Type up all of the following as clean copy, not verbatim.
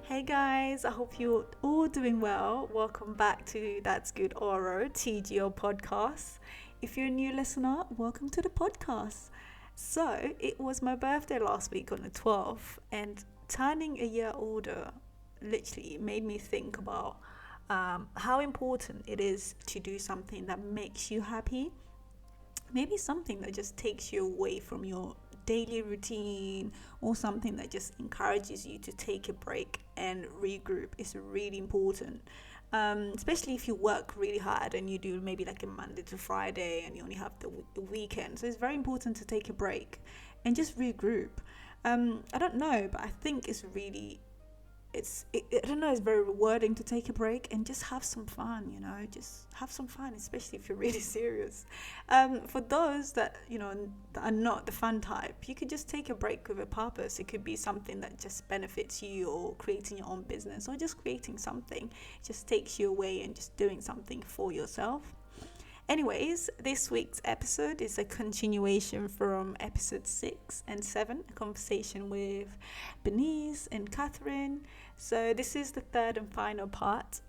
Hey guys, I hope you're all doing well. Welcome back to That's Good Oro, TGO Podcast. If you're a new listener, welcome to the podcast. So, it was my birthday last week on the 12th, and turning a year older literally made me think about how important it is to do something that makes you happy. Maybe something that just takes you away from your daily routine, or something that just encourages you to take a break and regroup is really important. Especially if you work really hard and you do maybe like a Monday to Friday and you only have the weekend. So it's very important to take a break and just regroup. I don't know, but I think it's very rewarding to take a break and just have some fun, just have some fun, especially if you're really serious. For those that are not the fun type, you could just take a break with a purpose. It could be something that just benefits you, or creating your own business, or just creating something. It just takes you away and just doing something for yourself. Anyways, this week's episode is a continuation from episode 6 and 7, a conversation with Bernice and Catherine. So this is the third and final part.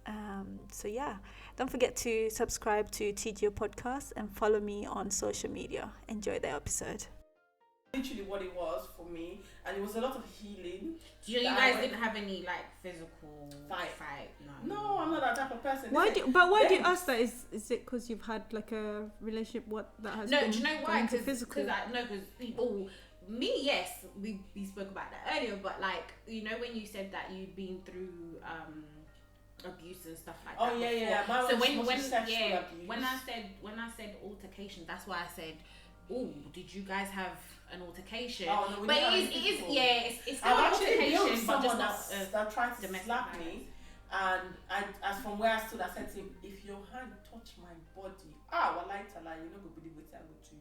Don't forget to subscribe to TGO Podcast and follow me on social media. Enjoy the episode. Literally what it was for me, and it was a lot of healing. You guys didn't have any like physical fight? No, I'm not that type of person. Why do you ask that? Is it because you've had like a relationship that has been do you know why? Because Me, yes, we spoke about that earlier, but like, when you said that you'd been through abuse and stuff like that. Oh yeah. So when I said altercation, that's why I said, oh, did you guys have an altercation? Oh, no, but it's still an altercation, but just not that tried to domestic slap violence. me, and as from where I stood, I said to him, if your hand touch my body, you're not gonna believe what I go to you.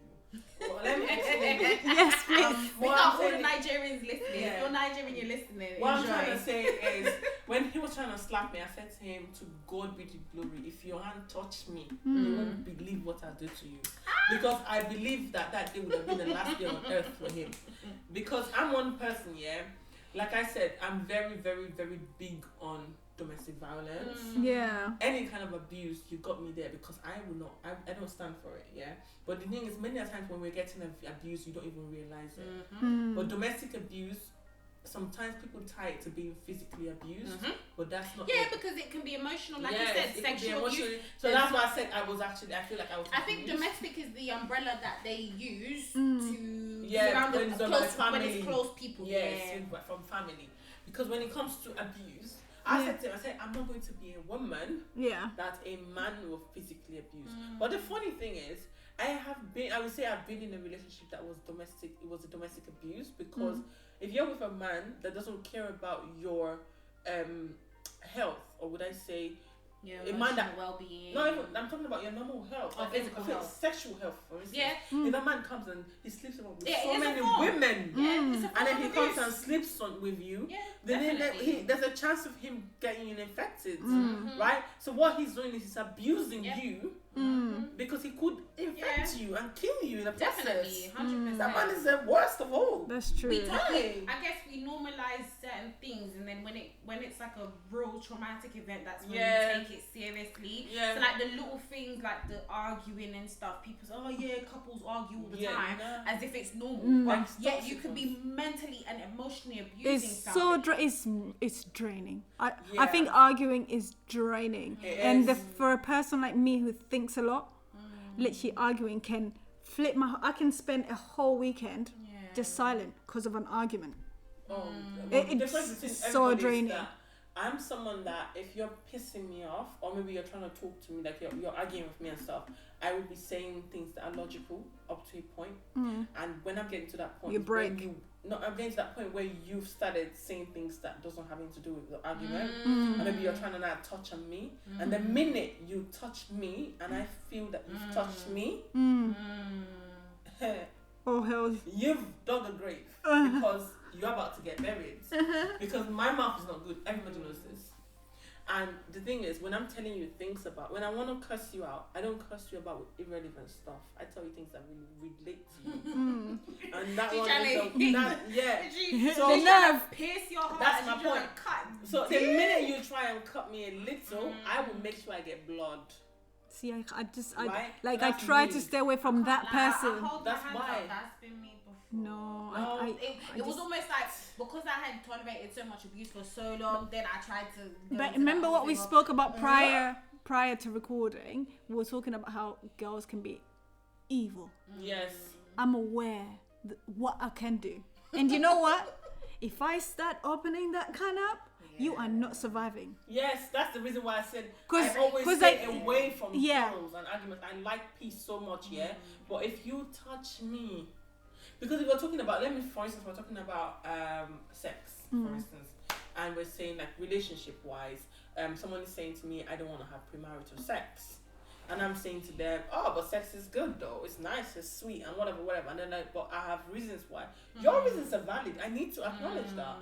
Well, let me explain. Yes, please. We got all the Nigerians listening. Yeah. If you're Nigerian, you're listening. What Enjoy. I'm trying to say is, when he was trying to slap me, I said to him, to God be the glory. If your hand touched me, you won't believe what I'll do to you. Because I believe that day would have been the last day on earth for him. Because I'm one person, like I said, I'm very, very, very big on domestic violence. Yeah. Any kind of abuse, you got me there, because I don't stand for it, But the thing is, many times when we're getting abuse, you don't even realize it. But domestic abuse, sometimes people tie it to being physically abused, but that's not it. Because it can be emotional, like you said, sexual abuse. So that's why I said I feel like I was I think abused. domestic is the umbrella that they use to when it's close people. From family. Because when it comes to abuse, I said to him, I'm not going to be a woman that a man will physically abuse. But the funny thing is, I've been in a relationship that was domestic. It was a domestic abuse, because if you're with a man that doesn't care about your health, or would I say, a man that well-being. No, I'm talking about your normal health, or physical health, sexual health, for instance. If a man comes and he sleeps with so many women, and then he comes and sleeps with you, then there's a chance of him getting you infected, right? So what he's doing is he's abusing you, because he could infect you and kill you in the process. Definitely, 100%. That man is the worst of all. That's true. I guess we normalize certain things, and then when it's like a real traumatic event, that's when we take it seriously. So like the little things, like the arguing and stuff, people say, couples argue all the time, as if it's normal. But yet you could be mentally and emotionally abusing someone. It's draining. I think arguing is draining, for a person like me who thinks a lot, literally arguing can flip I can spend a whole weekend just silent because of an argument. It's so draining. I'm someone that if you're pissing me off, or maybe you're trying to talk to me, like you're arguing with me and stuff, I will be saying things that are logical up to a point. And when I'm getting to that point, I'm getting to that point where you've started saying things that doesn't have anything to do with the argument, and maybe you're trying to now touch on me, and the minute you touch me, and I feel that you've touched me, oh hell, you've dug a grave, because you're about to get buried. Because my mouth is not good. Everybody knows this. And the thing is, when I'm telling you things about, when I want to curse you out, I don't curse you about irrelevant stuff. I tell you things that really relate to you. And that one is so the nerve. pierce your heart. That's my point. So the minute you try and cut me a little, I will make sure I get blood. See, I That's try me. to stay away from that person. That's why. That's been me before. No, it was almost like because I had tolerated so much abuse for so long, then I tried to. But remember what we spoke about prior to recording? We were talking about how girls can be evil. Yes. I'm aware what I can do, and you know what? If I start opening that can up, you are not surviving. Yes, that's the reason why I said I always stay away from quarrels and arguments. I like peace so much, but if you touch me, because if we're talking about, for instance, we're talking about sex, for instance, and we're saying like relationship wise, someone is saying to me, I don't want to have premarital sex. And I'm saying to them, oh, but sex is good though. It's nice, it's sweet, and whatever. And then but I have reasons why. Your reasons are valid. I need to acknowledge that,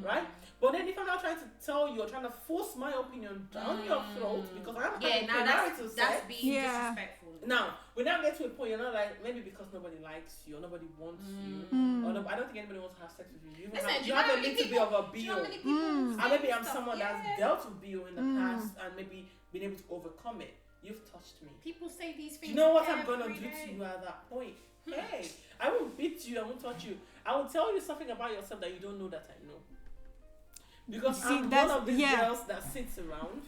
right? But then if I'm not trying to tell you or trying to force my opinion down your throat because I'm having premarital sex, that's being disrespectful. Now, we now get to a point, you're not like, maybe because nobody likes you or nobody wants you. Or no, I don't think anybody wants to have sex with you. You have a little bit of a BO. And maybe I'm someone that's dealt with BO in the past and maybe been able to overcome it. You've touched me. People say these things. You know what I'm going to do to you at that point? Hey, I won't beat you, I won't touch you. I will tell you something about yourself that you don't know that I know. Because I'm one of these girls that sits around,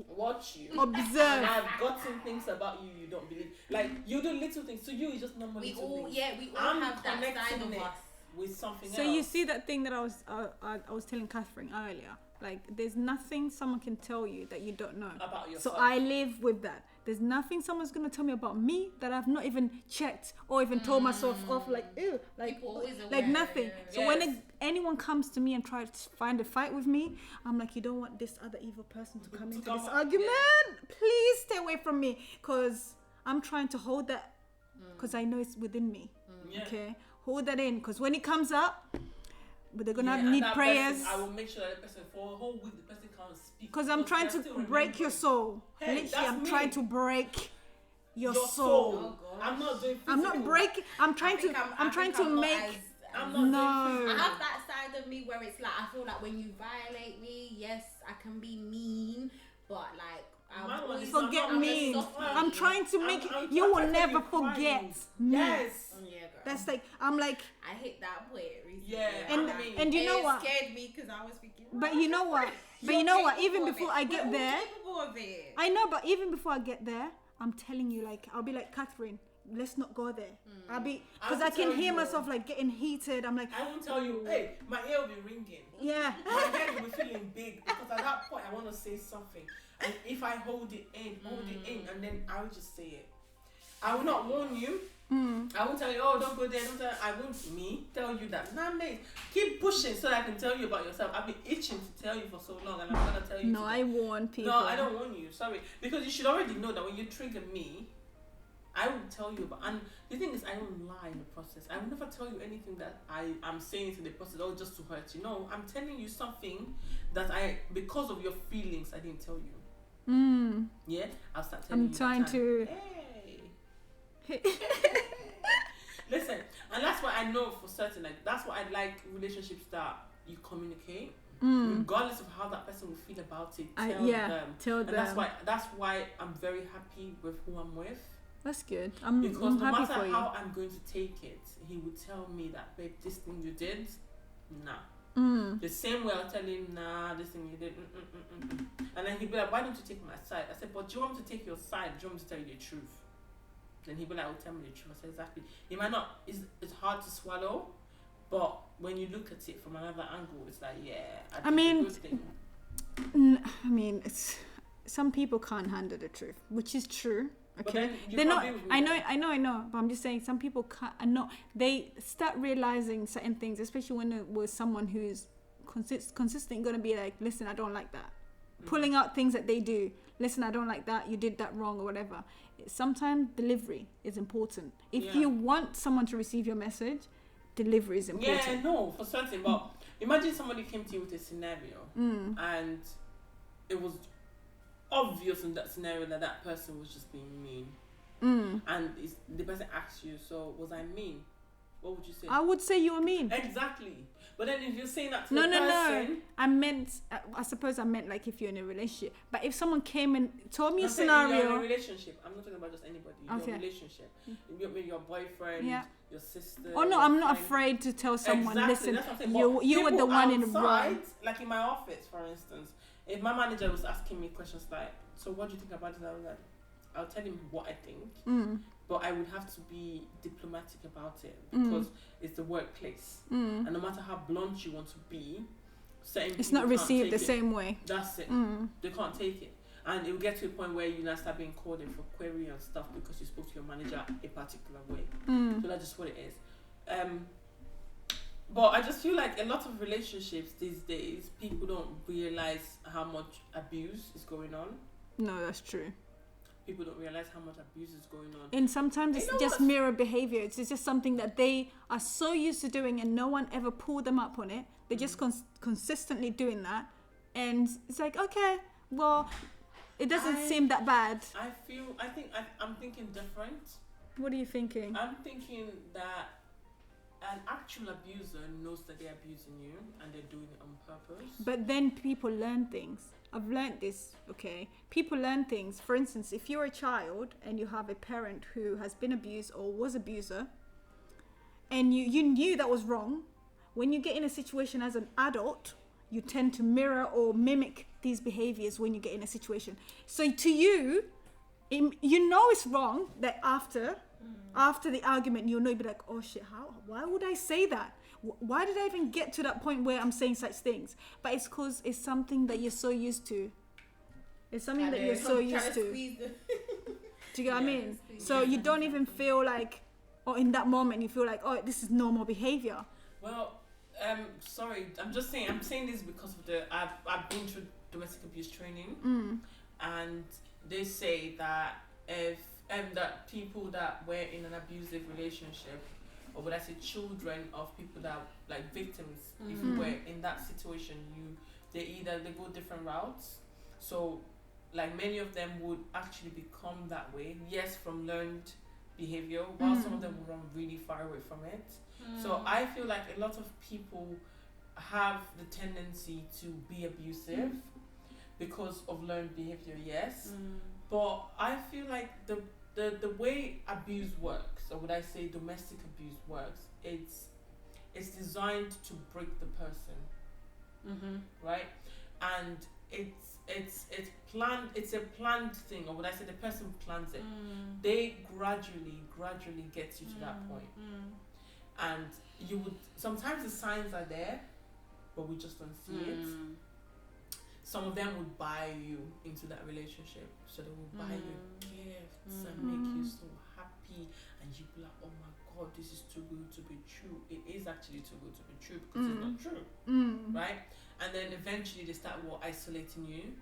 watch you, observe, and I've gotten things about you you don't believe. Like, you do little things. To you, it's just normal little things. We all have that side of us. With something so else. you see that thing that I was telling Catherine earlier. Like, there's nothing someone can tell you that you don't know about yourself. So I live with that. There's nothing someone's gonna tell me about me that I've not even checked or even told myself off. Like, ew, like nothing. So when anyone comes to me and tries to find a fight with me, I'm like, you don't want this other evil person to come into this argument. Please stay away from me, because I'm trying to hold that, because I know it's within me. Okay, hold that in, because when it comes up, but they're gonna need prayers. Person, I will make sure that the person for a whole week the person can't speak. Because I'm trying to break your soul. Hey, literally, I'm trying to break your soul. Oh, I'm not doing physical. I'm not breaking. I'm trying to make. I have that side of me where it's like, I feel like when you violate me, yes, I can be mean, but like, forget me. I'm trying to make you will never forget me. Yes. That's like, I'm like, I hit that point recently. Yeah. And you know what? It scared me because I was thinking. But you know what? Even before I get there, I know. But even before I get there, I'm telling you, like, I'll be like, Catherine, let's not go there. Because I can hear myself like getting heated. I'm like, I won't tell you. Hey, my ear will be ringing. Yeah. My head will be feeling big because at that point I want to say something. And if I hold it in, and then I will just say it. I will not warn you. I won't tell you, oh, don't go there. I won't tell you that. Nah, mate, keep pushing so that I can tell you about yourself. I've been itching to tell you for so long, and I'm gonna tell you. No, today. I warn people. No, I don't warn you. Sorry, because you should already know that when you trigger me, I will tell you about. And the thing is, I don't lie in the process. I will never tell you anything that I'm saying in the process, or just to hurt you. No, I'm telling you something that because of your feelings, I didn't tell you. Yeah, I'll start telling you. I'm trying to. Hey. Listen, and that's why I know for certain, like, that's why I like relationships that you communicate, regardless of how that person will feel about it. Tell them. That's why I'm very happy with who I'm with. That's good. Because I'm no happy matter for you. how I'm going to take it, he would tell me that, babe, this thing you did, nah. The same way I'll tell him, nah, this thing you did, and then he'd be like, why don't you take my side? I said, but do you want me to take your side? Do you want me to tell you the truth? Then he'd be like, oh, tell me the truth. I said, exactly. It might not, it's hard to swallow, but when you look at it from another angle, it's like, yeah, I mean, good thing. It's some people can't handle the truth, which is true. Okay, they're not. I know. But I'm just saying, some people can't. They start realizing certain things, especially when it was someone who's consistent, going to be like, listen, I don't like that. Pulling out things that they do. Listen, I don't like that. You did that wrong or whatever. Sometimes delivery is important. If you want someone to receive your message, delivery is important. Yeah, no, for certain. But imagine somebody came to you with a scenario, and it was obvious in that scenario that person was just being mean. And the person asked you, so was I mean? what would you say? I would say you were mean. Exactly. But then if you're saying that to the person... No. I suppose I meant like if you're in a relationship. But if someone came and told me a scenario... You're in a relationship. I'm not talking about just anybody. Your relationship. With your boyfriend, your sister... Oh no, I'm not afraid to tell someone, exactly, listen, you were the one in the wrong. Like in my office, for instance, if my manager was asking me questions like, so what do you think about it? I was like, I'll tell him what I think. But I would have to be diplomatic about it because it's the workplace. And no matter how blunt you want to be, it's not received the same way. That's it. They can't take it. And it will get to a point where you now start being called in for query and stuff because you spoke to your manager a particular way. So that's just what it is. But I just feel like a lot of relationships these days, people don't realize how much abuse is going on. No, that's true. People don't realize how much abuse is going on. And sometimes it's just mirror behavior. It's just something that they are so used to doing and no one ever pulled them up on it. They're just consistently doing that. And it's like, okay, well, it doesn't seem that bad. I'm thinking different. What are you thinking? I'm thinking that an actual abuser knows that they're abusing you and they're doing it on purpose. But then people learn things. I've learned this, okay? People learn things. For instance, if you're a child and you have a parent who has been abused or was abuser, and you knew that was wrong, when you get in a situation as an adult, you tend to mirror or mimic these behaviors when you get in a situation. So to you, you know it's wrong that after the argument, you'll be like, oh shit, why would I say that? Why did I even get to that point where I'm saying such things? But it's because it's something that you're so used to. It's something that you're so used to. Do you get what I mean? So you don't even feel like, or in that moment, you feel like, oh, this is normal behavior. Well, sorry, I'm saying this because of I've been through domestic abuse training, and they say that if that people that were in an abusive relationship, or would I say children of people that like victims, if you were in that situation, they go different routes. So like many of them would actually become that way, yes, from learned behavior, while some of them will run really far away from it. So I feel like a lot of people have the tendency to be abusive because of learned behavior, yes. But I feel like the way abuse works, or would I say domestic abuse works, it's designed to break the person, right? And it's planned. It's a planned thing, or would I say the person plans it? They gradually get you to that point, and you would sometimes the signs are there, but we just don't see it. Some of them would buy you into that relationship, so they will buy you gifts and make you so happy, and you be like, oh my god, this is too good to be true. It is actually too good to be true because it's not true, right? And then eventually they start isolating you,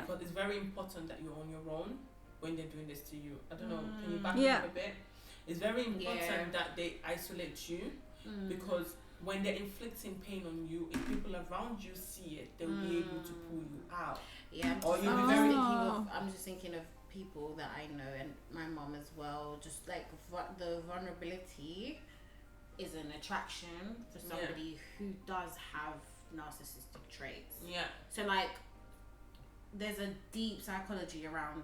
because it's very important that you're on your own when they're doing this to you. I don't know, can you back me up a bit? It's very important that they isolate you, because when they're inflicting pain on you, if people around you see it, they'll be able to pull you out. Yeah, I'm just thinking of people that I know, and my mom as well. Just like the vulnerability is an attraction for somebody who does have narcissistic traits. Yeah. So like, there's a deep psychology around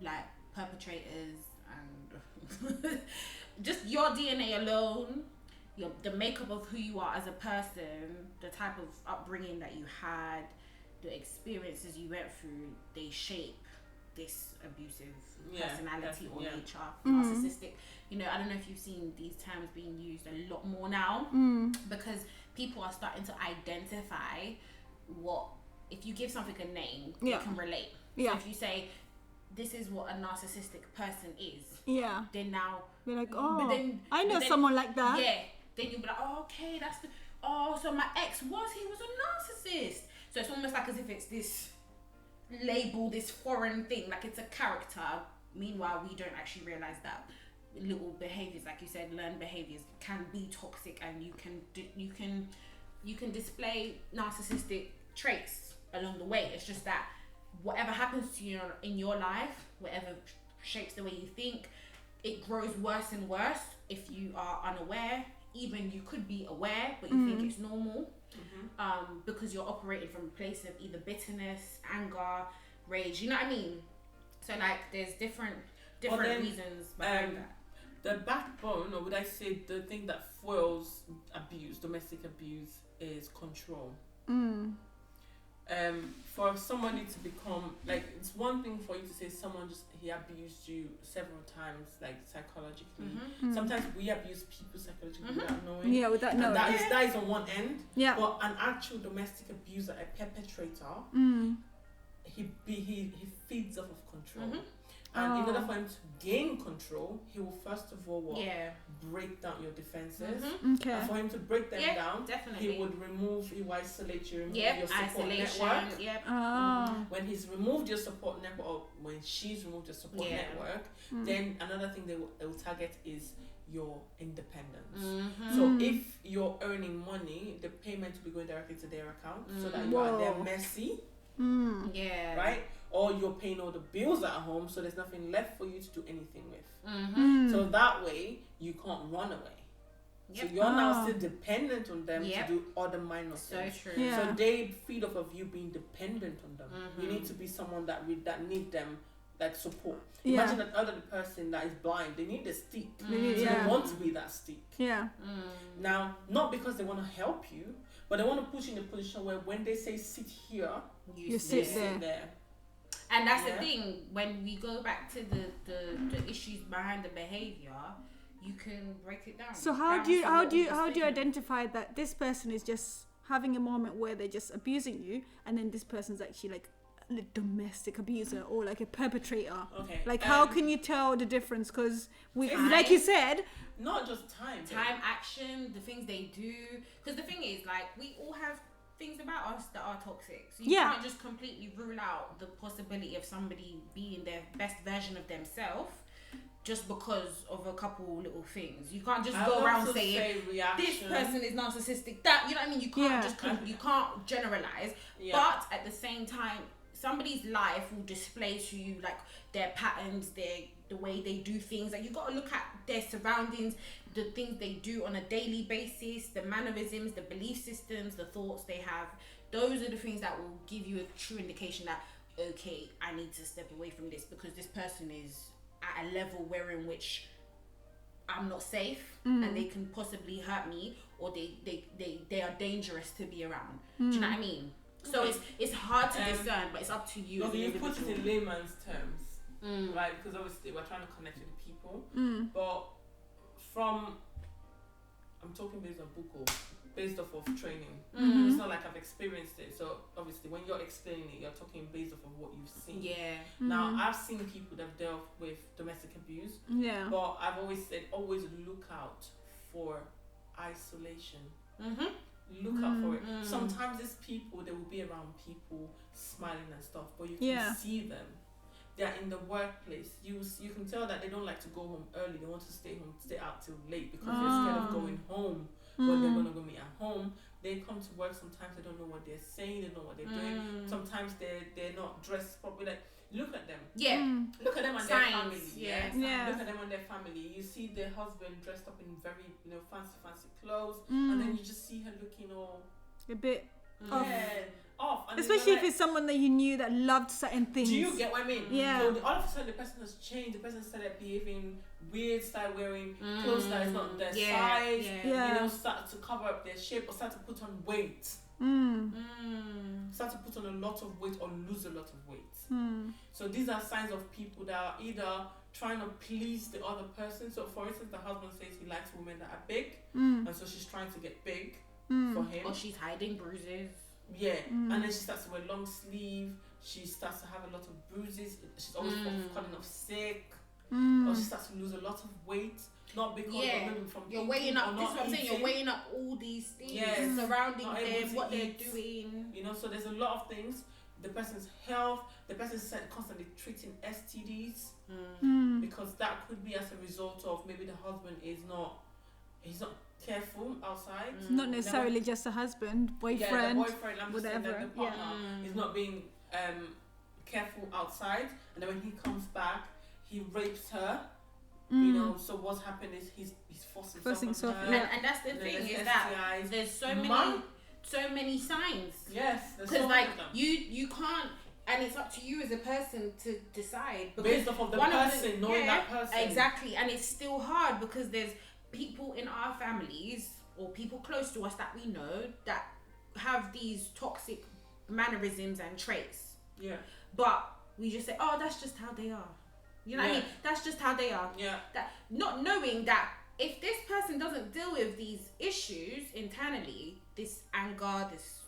like perpetrators and just your DNA alone. The makeup of who you are as a person, the type of upbringing that you had, the experiences you went through, they shape this abusive personality or nature, narcissistic. You know, I don't know if you've seen these terms being used a lot more now, because people are starting to identify if you give something a name, you can relate. So if you say, this is what a narcissistic person is, then now you're like, I know someone like that. Then you'll be like, oh, okay, so my ex was a narcissist. So it's almost like as if it's this label, this foreign thing, like it's a character. Meanwhile, we don't actually realize that little behaviors, like you said, learned behaviors can be toxic, and you can display narcissistic traits along the way. It's just that whatever happens to you in your life, whatever shapes the way you think, it grows worse and worse if you are unaware. even you could be aware, but you think it's normal, because you're operating from a place of either bitterness, anger, rage. You know what I mean? So like, there's different reasons behind that. The backbone, or would I say the thing that fuels abuse, domestic abuse, is control. For somebody to become, like, it's one thing for you to say he abused you several times, like, psychologically. Sometimes we abuse people psychologically without knowing. Yeah, without knowing. That is on one end. Yeah. But an actual domestic abuser, a perpetrator, he feeds off of control. And in order for him to gain control, he will first of all break down your defenses. Okay. And for him to break them down, definitely. he will isolate you, remove your support network. When he's removed your support network, or when she's removed your support network, then another thing they will target is your independence. So if you're earning money, the payment will be going directly to their account, so that you are at their mercy. Right? Or you're paying all the bills at home, so there's nothing left for you to do anything with. So that way you can't run away. So you're now still dependent on them to do other minor things. So true. So they feed off of you being dependent on them. You need to be someone that need them, like, support. Imagine that other person that is blind, they need a stick. So they want to be that stick. Now, not because they want to help you, but they want to put you in a position where when they say sit here, you sit there. And that's the thing, when we go back to the issues behind the behavior, you can break it down. So how do you identify that this person is just having a moment where they're just abusing you, and then this person's actually like a domestic abuser or like a perpetrator? Okay. Like, how can you tell the difference? Because like you said, not just time, action, the things they do. Because the thing is, like, we all have things about us that are toxic, so you can't just completely rule out the possibility of somebody being their best version of themselves just because of a couple little things. You can't just go around saying this person is narcissistic, that, you know what I mean? You can't you can't generalize. But at the same time, somebody's life will display to you, like, their patterns, the way they do things. Like, you got to look at their surroundings, the things they do on a daily basis, the mannerisms, the belief systems, the thoughts they have. Those are the things that will give you a true indication that, okay, I need to step away from this because this person is at a level in which I'm not safe and they can possibly hurt me, or they are dangerous to be around. Do you know what I mean? So it's hard to discern, but it's up to you. Okay, you put it in layman's terms, right? Because obviously we're trying to connect with the people, but I'm talking based on book or based off of training. It's not like I've experienced it. So obviously when you're explaining it, you're talking based off of what you've seen. Now I've seen people that have dealt with domestic abuse. But I've always said, always look out for isolation. Look out for it. Sometimes these people, they will be around people smiling and stuff, but you can see them. They're in the workplace. You can tell that they don't like to go home early. They want to stay out till late because they're scared of going home. But they're gonna go meet at home. They come to work. Sometimes they don't know what they're saying. They don't know what they're doing. Sometimes they're not dressed properly. Like, look at them. Look at them and their family. Look at them and their family. You see their husband dressed up in very fancy clothes, and then you just see her looking all a bit off. And especially if it's someone that you knew that loved certain things. Do you get what I mean? So all of a sudden the person has changed. The person started behaving weird, started wearing clothes that is not their size. Start to cover up their shape, or start to put on weight. Start to put on a lot of weight or lose a lot of weight. So these are signs of people that are either trying to please the other person. So for instance, the husband says he likes women that are big, and so she's trying to get big for him. Or she's hiding bruises. And then she starts to wear long sleeve. She starts to have a lot of bruises. She's always calling off sick. Or she starts to lose a lot of weight. Not because you're weighing up. This is what I'm saying. You're weighing up all these things surrounding them, what they're doing. So there's a lot of things. The person's health. The person's constantly treating STDs because that could be as a result of maybe the husband he's not careful outside. Not necessarily just a husband, boyfriend, whatever. The partner is not being careful outside, and then when he comes back, he rapes her You know, so what's happened is he's forcing himself on her. And that's the thing, is that there's so many signs. Yes, because like you can't, and it's up to you as a person to decide based off of the person, knowing that person. Exactly, and it's still hard because there's people in our families or people close to us that we know that have these toxic mannerisms and traits. Yeah. But we just say, oh, that's just how they are. You know what I mean? That's just how they are. Yeah. That, not knowing that if this person doesn't deal with these issues internally, this anger, this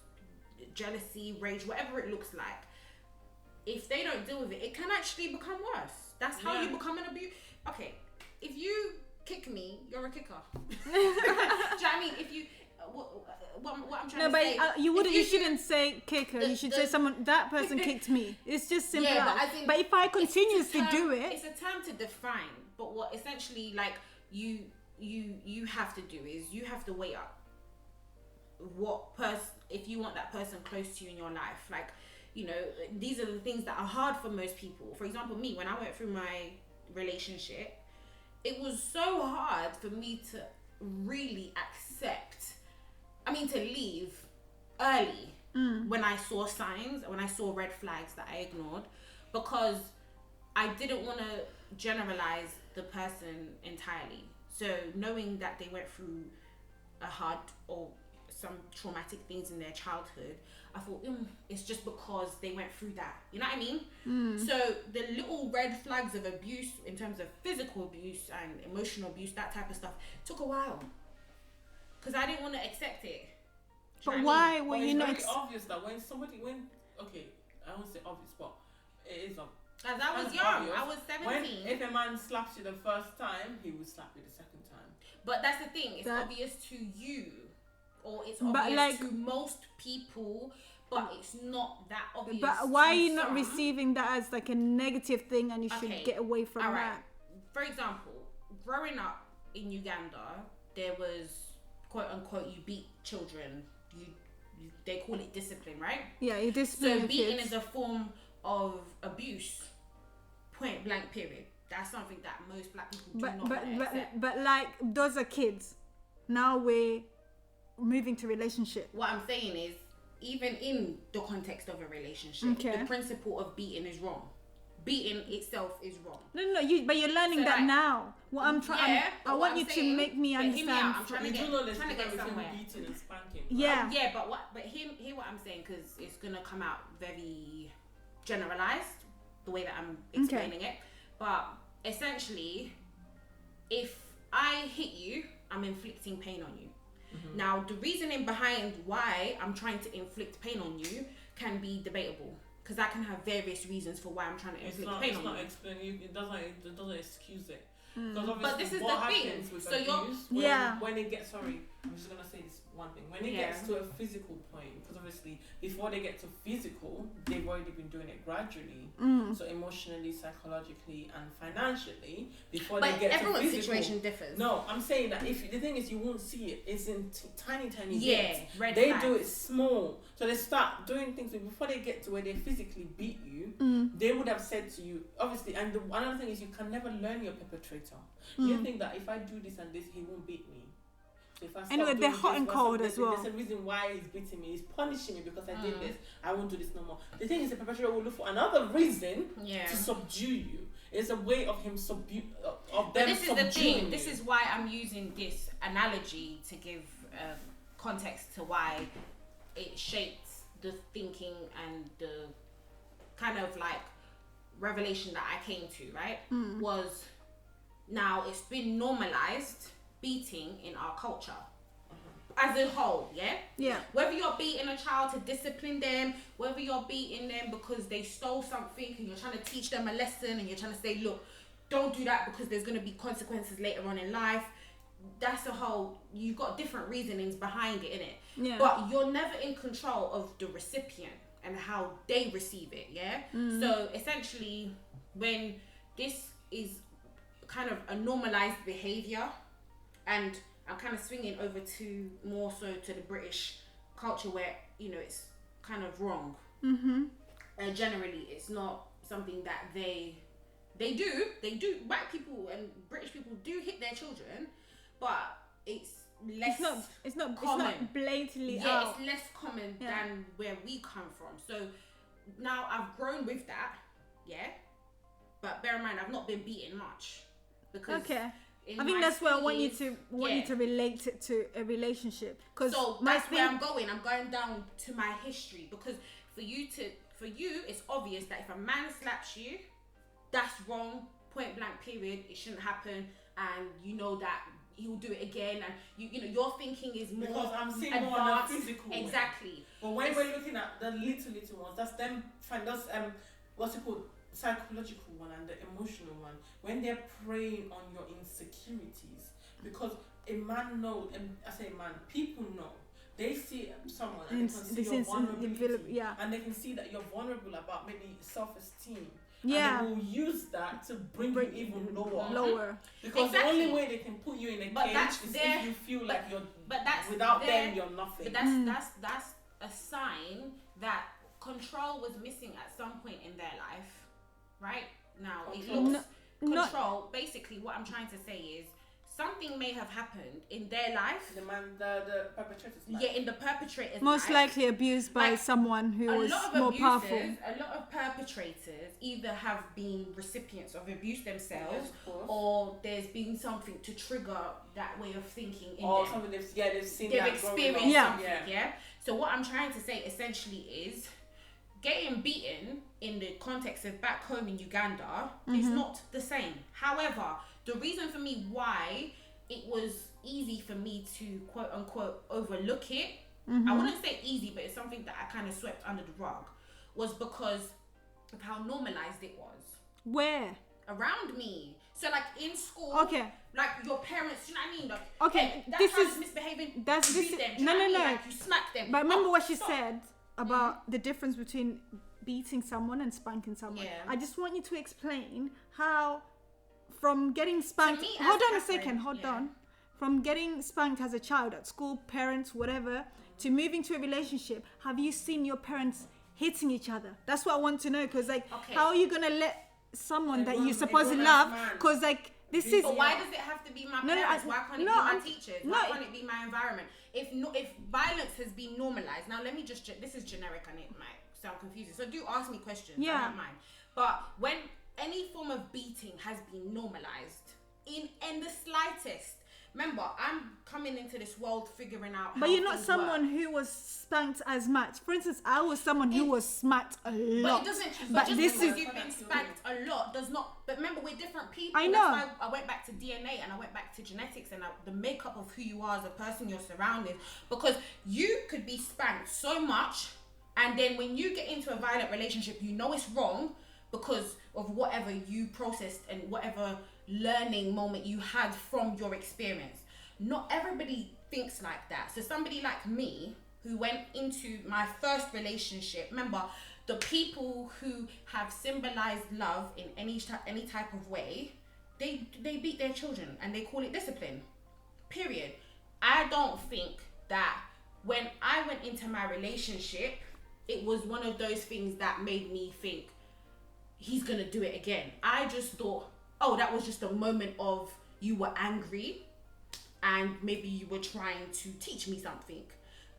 jealousy, rage, whatever it looks like, if they don't deal with it, it can actually become worse. That's how you become an abuse. Okay, if you kick me, you're a kicker. Do you know what I mean? If you... What I'm trying to say. You shouldn't say kicker. You should say that person kicked me. It's just simple. Yeah, but if I continuously do it, it's a term to define. But what essentially, like, you have to do is you have to weigh up if you want that person close to you in your life. Like, you know, these are the things that are hard for most people. For example, me, when I went through my relationship, it was so hard for me to really to leave early when I saw signs, when I saw red flags that I ignored, because I didn't want to generalize the person entirely. So knowing that they went through a hard or some traumatic things in their childhood, I thought, it's just because they went through that. You know what I mean? So the little red flags of abuse in terms of physical abuse and emotional abuse, that type of stuff, took a while. Because I didn't want to accept it. But why were you not... It's very obvious that when okay, I won't say obvious, but it is obvious. As I was young, I was 17. If a man slaps you the first time, he will slap you the second time. But that's the thing, it's obvious to you, or it's obvious to most people, but it's not that obvious. But why are you not receiving that as like a negative thing, and you should get away from that? For example, growing up in Uganda, there was, quote unquote, you beat children. They call it discipline, right? Yeah, you discipline. So beating is a form of abuse. Point blank. Period. That's something that most black people do not accept. But like, those are kids. Now we're moving to relationship. What I'm saying is, even in the context of a relationship, the principle of beating is wrong. Beating itself is wrong. No, but you're learning that now. What I'm trying, I want you to make me understand. I'm trying to get somewhere. Beating and spanking. Yeah. Right? Yeah, but hear what I'm saying, because it's gonna come out very generalized the way that I'm explaining it. But essentially, if I hit you, I'm inflicting pain on you. Now, the reasoning behind why I'm trying to inflict pain on you can be debatable. Because I can have various reasons for why I'm trying to inflict pain on you. It doesn't excuse it. But this is the thing. So abuse, when it gets, I'm just gonna say this one thing. When it gets to a physical point, because obviously before they get to physical, they've already been doing it gradually. So emotionally, psychologically, and financially, before they get to physical. But everyone's situation differs. No, I'm saying that the thing is, you won't see it. It's in tiny bits. They do it small. So they start doing things before they get to where they physically beat you. They would have said to you, obviously, and another thing is, you can never learn your perpetrator. You think that if I do this and this, he won't beat me. So if I anyway, they're hot and cold as well. There's a reason why he's beating me. He's punishing me because I did this. I won't do this no more. The thing is, the perpetrator will look for another reason to subdue you. It's a way of him subduing you. This is why I'm using this analogy to give context to why it shaped the thinking and the kind of like revelation that I came to, right? Was now it's been normalized beating in our culture as a whole, whether you're beating a child to discipline them, whether you're beating them because they stole something and you're trying to teach them a lesson and you're trying to say, look, don't do that because there's going to be consequences later on in life. That's a whole, you've got different reasonings behind it, innit? But you're never in control of the recipient and how they receive it, So essentially, when this is kind of a normalized behavior, and I'm kind of swinging over to more so to the British culture where, you know, it's kind of wrong. And generally, it's not something that they They do. White people and British people do hit their children, but it's less. It's not common. It's not blatantly out. out. It's less common than where we come from. So now I've grown with that. Yeah, but bear in mind I've not been beaten much because. Okay. I think that's where I want you to relate it to a relationship. So that's where I'm going. I'm going down to my history because for you, it's obvious that if a man slaps you, that's wrong. Point blank. Period. It shouldn't happen, and you know that he'll do it again. And you know your thinking is more because I'm seeing advanced. More on a physical. Exactly. But when we're looking at the little ones, that's them. That's what's it called? Psychological one and the emotional one, when they're preying on your insecurities, because a man knows, and I say man, people know, they see someone and they can see your vulnerability, and they can see that you're vulnerable about maybe self-esteem, and they will use that to bring you even lower. Because the only way they can put you in a cage is if you feel like you're, without them you're nothing. But that's a sign that control was missing at some point in their life. Right now, it looks control. Basically, what I'm trying to say is something may have happened in their life. The perpetrator's life. Yeah, in the perpetrator's most life. likely abused by someone who was more powerful. A lot of perpetrators either have been recipients of abuse themselves, or there's been something to trigger that way of thinking in them. Something they've seen. They've experienced something. Yeah. So what I'm trying to say essentially is, getting beaten in the context of back home in Uganda is not the same. However, the reason for me why it was easy for me to quote unquote overlook it, I wouldn't say easy, but it's something that I kind of swept under the rug, was because of how normalized it was. Where? Around me. So like in school, like your parents, you know what I mean? Like, hey, that child's misbehaving, you beat them, no. Like you smack them. But remember what she said about the difference between beating someone and spanking someone. I just want you to explain how from getting spanked, hold on, from getting spanked as a child at school, parents, whatever, to moving to a relationship, have you seen your parents hitting each other? That's what I want to know, because how are you gonna let someone that you supposedly love, because this is. But why does it have to be my parents? Why can't it be my teachers? Why can't it be my environment? If violence has been normalized, now let me just, this is generic and it might sound confusing, so do ask me questions, I don't mind. But when any form of beating has been normalized in the slightest, remember, I'm coming into this world figuring out how. But you're not someone who was spanked as much. For instance, I was someone who was smacked a lot. But it doesn't. But just because you've been spanked a lot does not. But remember, we're different people. I know. That's why I went back to DNA and I went back to genetics and the makeup of who you are as a person you're surrounded. Because you could be spanked so much, and then when you get into a violent relationship, you know it's wrong because of whatever you processed and whatever learning moment you had from your experience. Not everybody thinks like that. So somebody like me who went into my first relationship, remember, the people who have symbolized love in any type of way, they beat their children and they call it discipline. Period. I don't think that when I went into my relationship, it was one of those things that made me think he's gonna do it again. I just thought, oh, that was just a moment of you were angry and maybe you were trying to teach me something.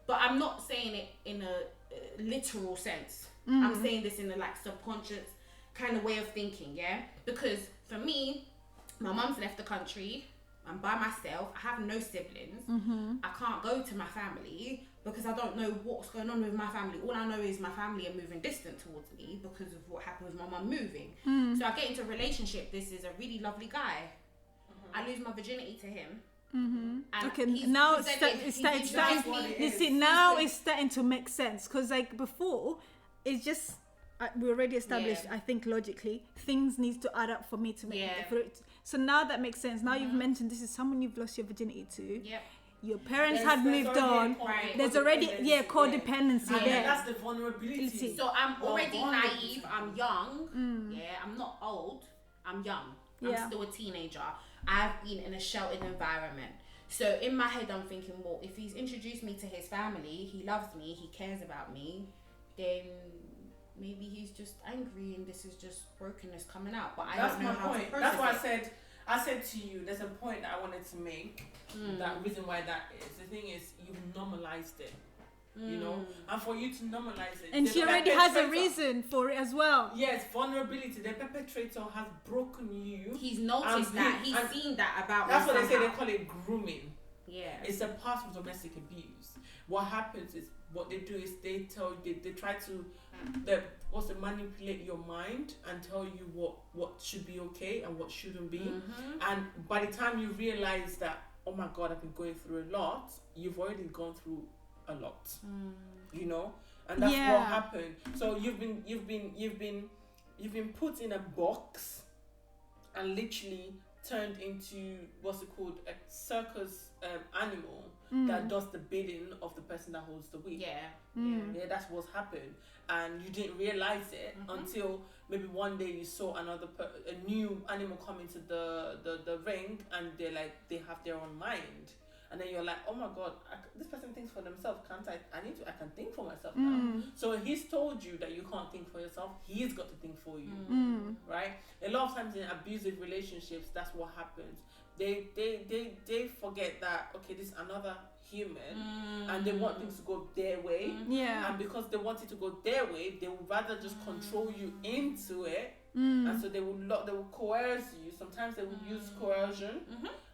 But I'm not saying it in a literal sense. I'm saying this in a subconscious kind of way of thinking, yeah? Because for me, my mum's left the country. I'm by myself. I have no siblings. I can't go to my family because I don't know what's going on with my family. All I know is my family are moving distant towards me because of what happened with my mum moving. So I get into a relationship. This is a really lovely guy. I lose my virginity to him. Okay, now it's starting to make sense, because before, it's just we already established. I think logically things need to add up for me to make it. So now that makes sense. Now you've mentioned this is someone you've lost your virginity to. Your parents had moved on. There's already codependency there. That's the vulnerability. So I'm already naive. I'm young. I'm not old. I'm young. I'm still a teenager. I've been in a sheltered environment. So in my head, I'm thinking, well, if he's introduced me to his family, he loves me, he cares about me, then maybe he's just angry and this is just brokenness coming out. But that's don't know my how point. to process That's why I said to you, there's a point that I wanted to make. That reason why that is. The thing is, you've normalized it. You know, and for you to normalize it, and she already has a reason for it as well. Yes, vulnerability. The perpetrator has broken you. He's noticed that. He's seen that about. That's what they say. They call it grooming. Yeah, it's a part of domestic abuse. What happens is, what they do is they tell you, they try to manipulate your mind and tell you what should be okay and what shouldn't be. And by the time you realize that, oh my God, I've been going through a lot, you've already gone through a lot. You know, and that's what happened. So you've been put in a box and literally turned into what's it called, a circus animal that does the bidding of the person that holds the wheel. Yeah, that's what's happened, and you didn't realize it until maybe one day you saw a new animal come into the ring, and they have their own mind. And then you're like, oh my God, this person thinks for themselves. Can't I? I can think for myself now. So he's told you that you can't think for yourself. He's got to think for you, right? A lot of times in abusive relationships, that's what happens. They forget that, okay, this is another human, and they want things to go their way. And because they want it to go their way, they would rather just control you into it. And so they will coerce you. Sometimes they will use coercion.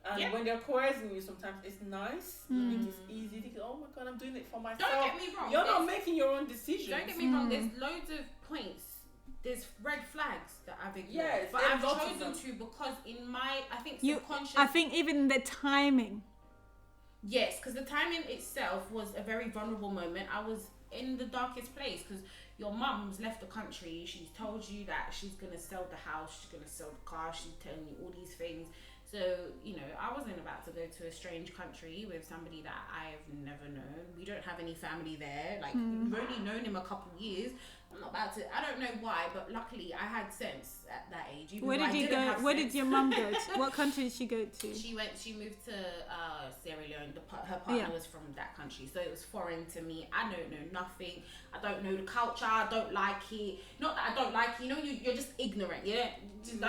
And when they're coercing you, sometimes it's nice. You think it's easy. You think, oh my God, I'm doing it for myself. Don't get me wrong. You're not making your own decisions. Don't get me wrong. There's loads of points. There's red flags that I've ignored. Yes, but I've chosen to because in my, subconscious... I think even the timing. Yes, because the timing itself was a very vulnerable moment. I was in the darkest place because your mum's left the country. She's told you that she's going to sell the house. She's going to sell the car. She's telling you all these things. So, you know, I wasn't about to go to a strange country with somebody that I've never known. We don't have any family there. Like, we've only known him a couple of years. I'm not about to, I don't know why, but luckily I had sense at that age. Where did you go? Where did your mum go to? What country did she go to? She moved to Sierra Leone. Her partner was from that country, so it was foreign to me. I don't know nothing. I don't know the culture. I don't like it. Not that I don't like it. You know, you're just ignorant. I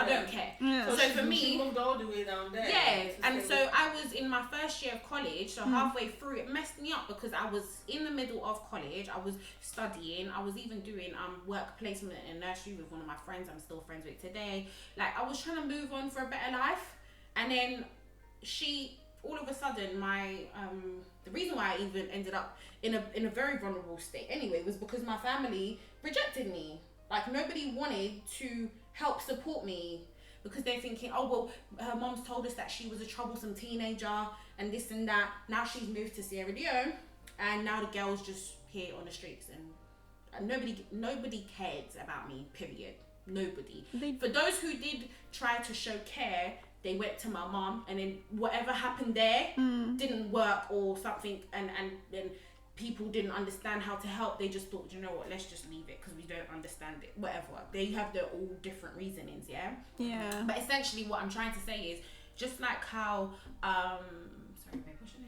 don't care. Yeah. So for me, she moved all the way down there. Yeah, and so I was in my first year of college. So halfway through, it messed me up because I was in the middle of college. I was studying. I was even doing work placement in a nursery with one of my friends I'm still friends with today. Like, I was trying to move on for a better life, and then she, all of a sudden, my the reason why I even ended up in a very vulnerable state anyway was because my family rejected me. Like, nobody wanted to help support me because they're thinking, oh well, her mom's told us that she was a troublesome teenager and this and that. Now she's moved to Sierra Leone, and now the girl's just here on the streets, and nobody cared about me, period. Nobody. For those who did try to show care, they went to my mom, and then whatever happened there didn't work or something, and then people didn't understand how to help. They just thought, you know what, let's just leave it because we don't understand it, whatever. They have their all different reasonings, yeah? But essentially what I'm trying to say is, just like how sorry babe, what's your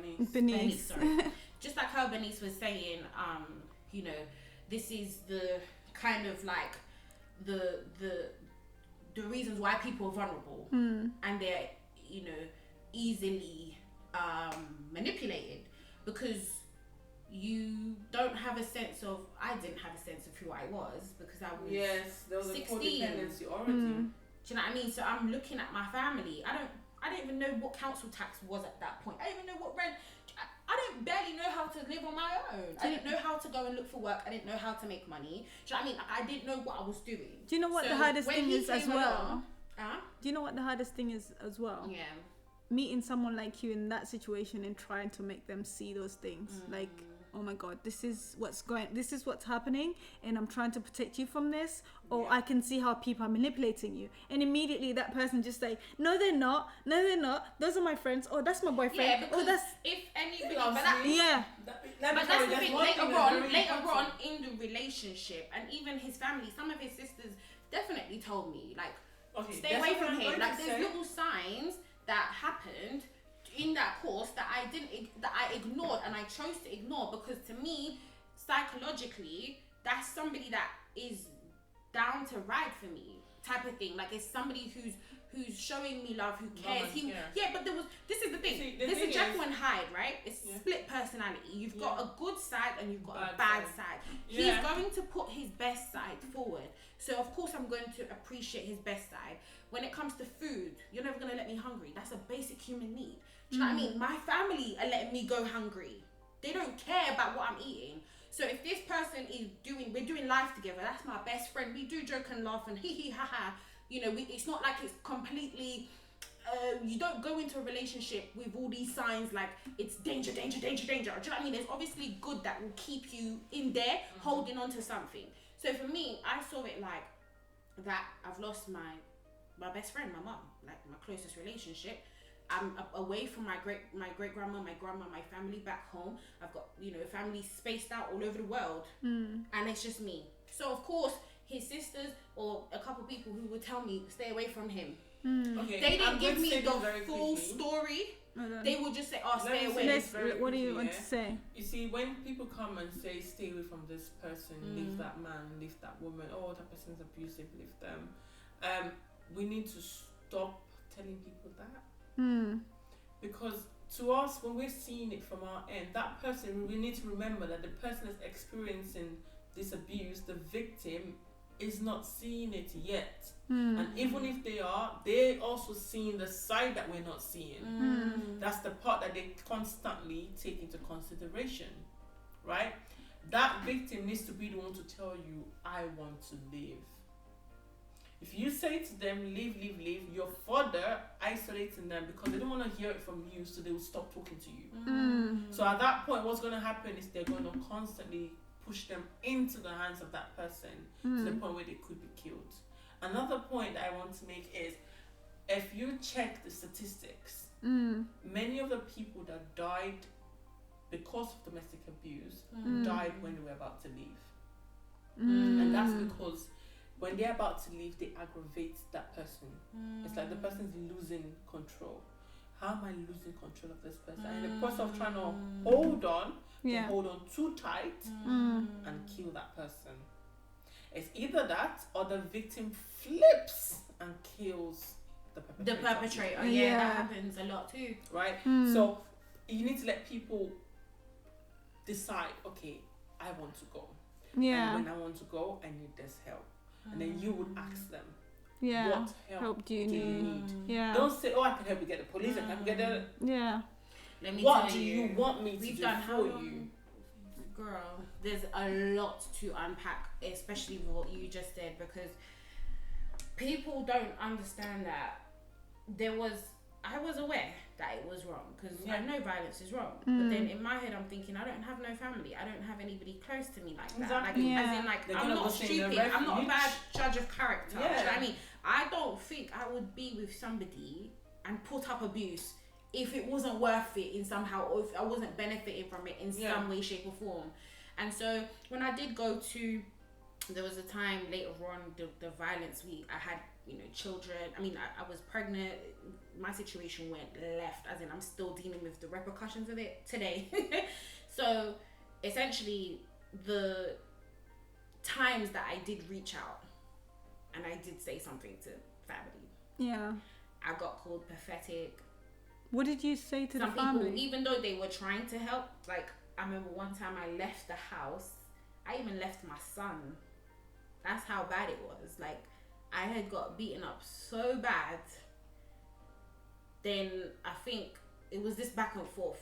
name again? Bernice. Sorry. Just like how Bernice was saying, you know, this is the kind of like the reasons why people are vulnerable, and they're, you know, easily manipulated because you don't have a sense of, I didn't have a sense of who I was because I was there was 16. A codependency already. Do you know what I mean? So I'm looking at my family. I don't even know what council tax was at that point. I don't even know what rent. I don't barely know how to live on my own. I didn't know how to go and look for work. I didn't know how to make money. Do you know what I mean? I didn't know what I was doing. Do you know what the hardest thing is as well? Along, do you know what the hardest thing is as well? Yeah. Meeting someone like you in that situation and trying to make them see those things. Like, oh my God, this is what's happening, and I'm trying to protect you from this, or I can see how people are manipulating you, and immediately that person just like, no they're not, those are my friends, or that's my boyfriend, yeah, because that's if anybody, but that's the thing. Later on in the relationship, and even his family, some of his sisters definitely told me, like, stay away from him. Like, there's little signs that happened in that course that I ignored, and I chose to ignore because to me, psychologically, that's somebody that is down to ride for me type of thing. Like, it's somebody who's showing me love, who cares. But this is the thing. There's a Jekyll and Hyde, right? It's split personality. You've got a good side and you've got a bad side. He's going to put his best side forward. So of course I'm going to appreciate his best side. When it comes to food, you're never going to let me hungry. That's a basic human need. Do you know what I mean? My family are letting me go hungry. They don't care about what I'm eating. So if this person we're doing life together, that's my best friend. We do joke and laugh and hee hee ha ha. You know, it's not like it's completely, you don't go into a relationship with all these signs like it's danger, danger, danger, danger. Do you know what I mean? There's obviously good that will keep you in there, holding on to something. So for me, I saw it like that I've lost my best friend, my mum, like my closest relationship. I'm away from my great grandma, my grandma, my family back home. I've got, family spaced out all over the world, and it's just me. So of course, his sisters or a couple of people who would tell me stay away from him. Okay, they didn't give me the full story. They would just say, "Oh, stay away." What do you want to say? You see, when people come and say, "Stay away from this person," leave that man, leave that woman. Oh, that person's abusive, leave them. We need to stop telling people that. Because to us, when we're seeing it from our end, that person, we need to remember that the person that's experiencing this abuse, the victim, is not seeing it yet. And even if they are, they're also seeing the side that we're not seeing. That's the part that they constantly take into consideration, right? That victim needs to be the one to tell you, I want to live. If you say to them, leave, you're further isolating them because they don't want to hear it from you, so they will stop talking to you. So at that point, what's going to happen is they're going to constantly push them into the hands of that person to the point where they could be killed. Another point that I want to make is, if you check the statistics, many of the people that died because of domestic abuse died when they were about to leave. And that's because when they're about to leave, they aggravate that person. It's like the person's losing control. How am I losing control of this person? And in the process of trying to hold on, they hold on too tight and kill that person. It's either that or the victim flips and kills the perpetrator. The perpetrator, that happens a lot too. Right? So you need to let people decide, okay, I want to go. And when I want to go, I need this help. And then you would ask them, what help do you need? Don't say, oh, I can help you get the police, I can get the... Let me what tell do you want me to do for you? Girl, there's a lot to unpack, especially with what you just said, because people don't understand that I was aware that it was wrong, because I know violence is wrong, but then in my head I'm thinking, I don't have no family, I don't have anybody close to me like that. Exactly. As in, like, I'm not stupid, I'm not a bad judge of character. You know what I mean? I don't think I would be with somebody and put up abuse if it wasn't worth it in somehow, or if I wasn't benefiting from it in some way, shape or form. And so when I did go to, there was a time later on, the violence I had, children. I mean, I was pregnant. My situation went left, as in I'm still dealing with the repercussions of it today. So essentially, the times that I did reach out and I did say something to family, I got called pathetic. What did you say to some the family? People, even though they were trying to help, like, I remember one time I left the house, I even left my son. That's how bad it was. Like, I had got beaten up so bad. Then I think it was this back and forth.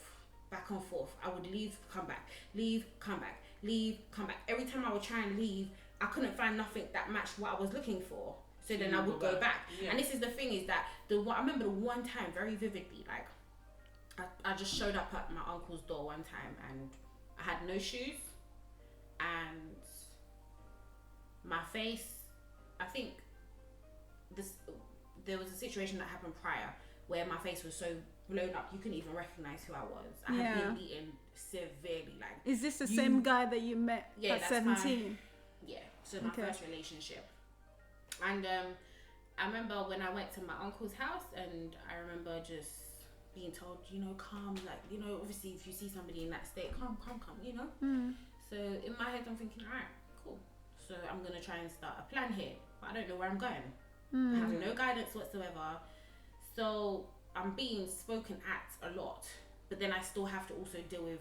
I would leave, come back, leave, come back, leave, come back. Every time I would try and leave, I couldn't find nothing that matched what I was looking for. So then I would go back. And this is the thing, is that I remember the one time very vividly, like, I just showed up at my uncle's door one time and I had no shoes and my face, I think there was a situation that happened prior where my face was so blown up you couldn't even recognize who I was. I had been beaten severely. Like, is this the same guy that you met at 17? So my first relationship. And I remember when I went to my uncle's house, and I remember just being told, calm, like, obviously if you see somebody in that state, calm, So in my head I'm thinking, alright, cool. so I'm going to try and start a plan here. But I don't know where I'm going. I have no guidance whatsoever. So I'm being spoken at a lot, but then I still have to also deal with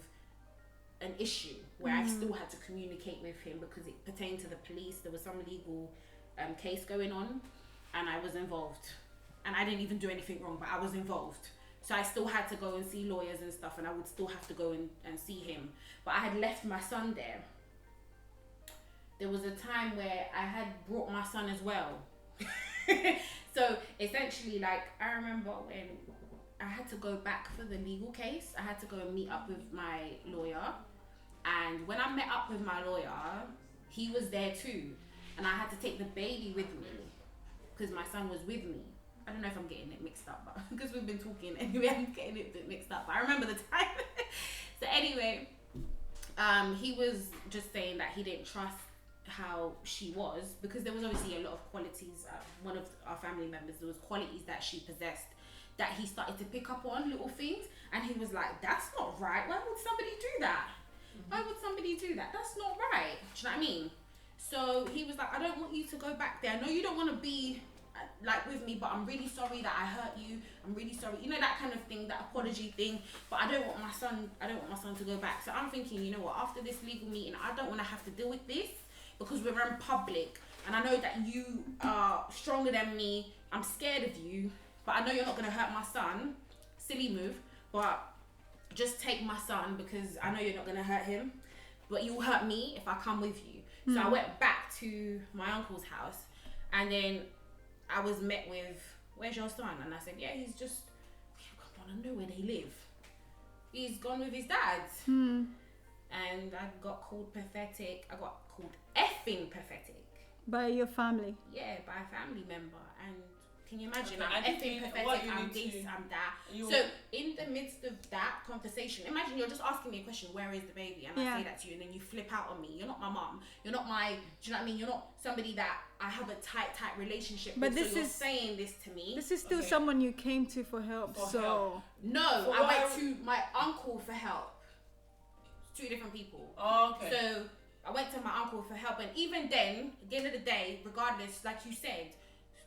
an issue where I still had to communicate with him because it pertained to the police. There was some legal case going on, and I was involved. And I didn't even do anything wrong, but I was involved. So I still had to go and see lawyers and stuff, and I would still have to go and see him. But I had left my son there. There was a time where I had brought my son as well. So essentially, like, I remember when I had to go back for the legal case, I had to go and meet up with my lawyer. And when I met up with my lawyer, he was there too. And I had to take the baby with me because my son was with me. I don't know if I'm getting it mixed up, but because we've been talking anyway, I'm getting it a bit mixed up. But I remember the time. So anyway, he was just saying that he didn't trust how she was, because there was obviously a lot of qualities. One of our family members, there was qualities that she possessed that he started to pick up on, little things, and he was like, that's not right. Why would somebody do that? Why would somebody do that? That's not right. Do you know what I mean? So he was like, I don't want you to go back there. I know you don't want to be like with me, but I'm really sorry that I hurt you. I'm really sorry. You know, that kind of thing, that apology thing. But I don't want my son to go back. So I'm thinking, you know what, after this legal meeting, I don't want to have to deal with this because we're in public. And I know that you are stronger than me. I'm scared of you, but I know you're not going to hurt my son. Silly move. But just take my son because I know you're not going to hurt him. But you'll hurt me if I come with you. So I went back to my uncle's house, and then I was met with, where's your son? And I said, yeah, he's just, I don't know where they live. He's gone with his dad. And I got called pathetic. I got called effing pathetic. By your family? Yeah, by a family member. And can you imagine? Okay, I'm effing pathetic, I'm this, I'm that. So in the midst of that conversation, imagine you're just asking me a question, where is the baby? And I say that to you, and then you flip out on me. You're not my mom. You're not my, do you know what I mean? You're not somebody that I have a tight relationship with. This so you're is saying this to me. This is still someone you came to for help. No, I went to my uncle for help. Two different people. Oh, okay. So I went to my uncle for help, and even then, at the end of the day, regardless, like you said,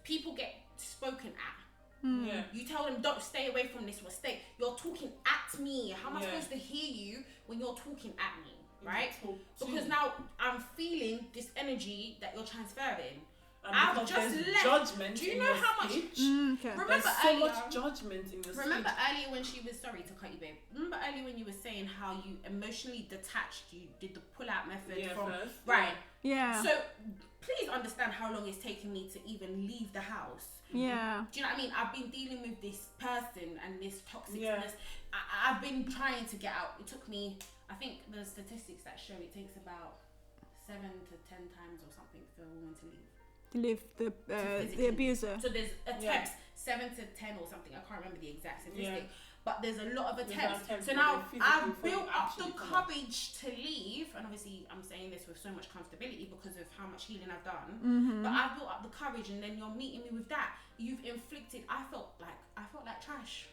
people get spoken at. Yeah. You tell them, don't stay away from this, or stay. You're talking at me. How am I supposed to hear you when you're talking at me, right? Because now I'm feeling this energy that you're transferring. I've just left. Judgment. Do you know how much? Remember there's so earlier, much judgment in your Remember earlier when she was, sorry to cut you, babe. Remember earlier when you were saying how you emotionally detached, you did the pull-out method from first. right? Yeah. So please understand how long it's taken me to even leave the house. Yeah. Do you know what I mean? I've been dealing with this person and this toxicness. I've been trying to get out. It took me, I think the statistics that show it takes about 7 to 10 times or something for a woman to leave. To leave the abuser. So there's attempts, 7 to 10 or something. I can't remember the exact statistic. But there's a lot of attempts. So now I've built up the courage to leave, and obviously I'm saying this with so much comfortability because of how much healing I've done. But I've built up the courage, and then you're meeting me with that. You've inflicted. I felt like trash.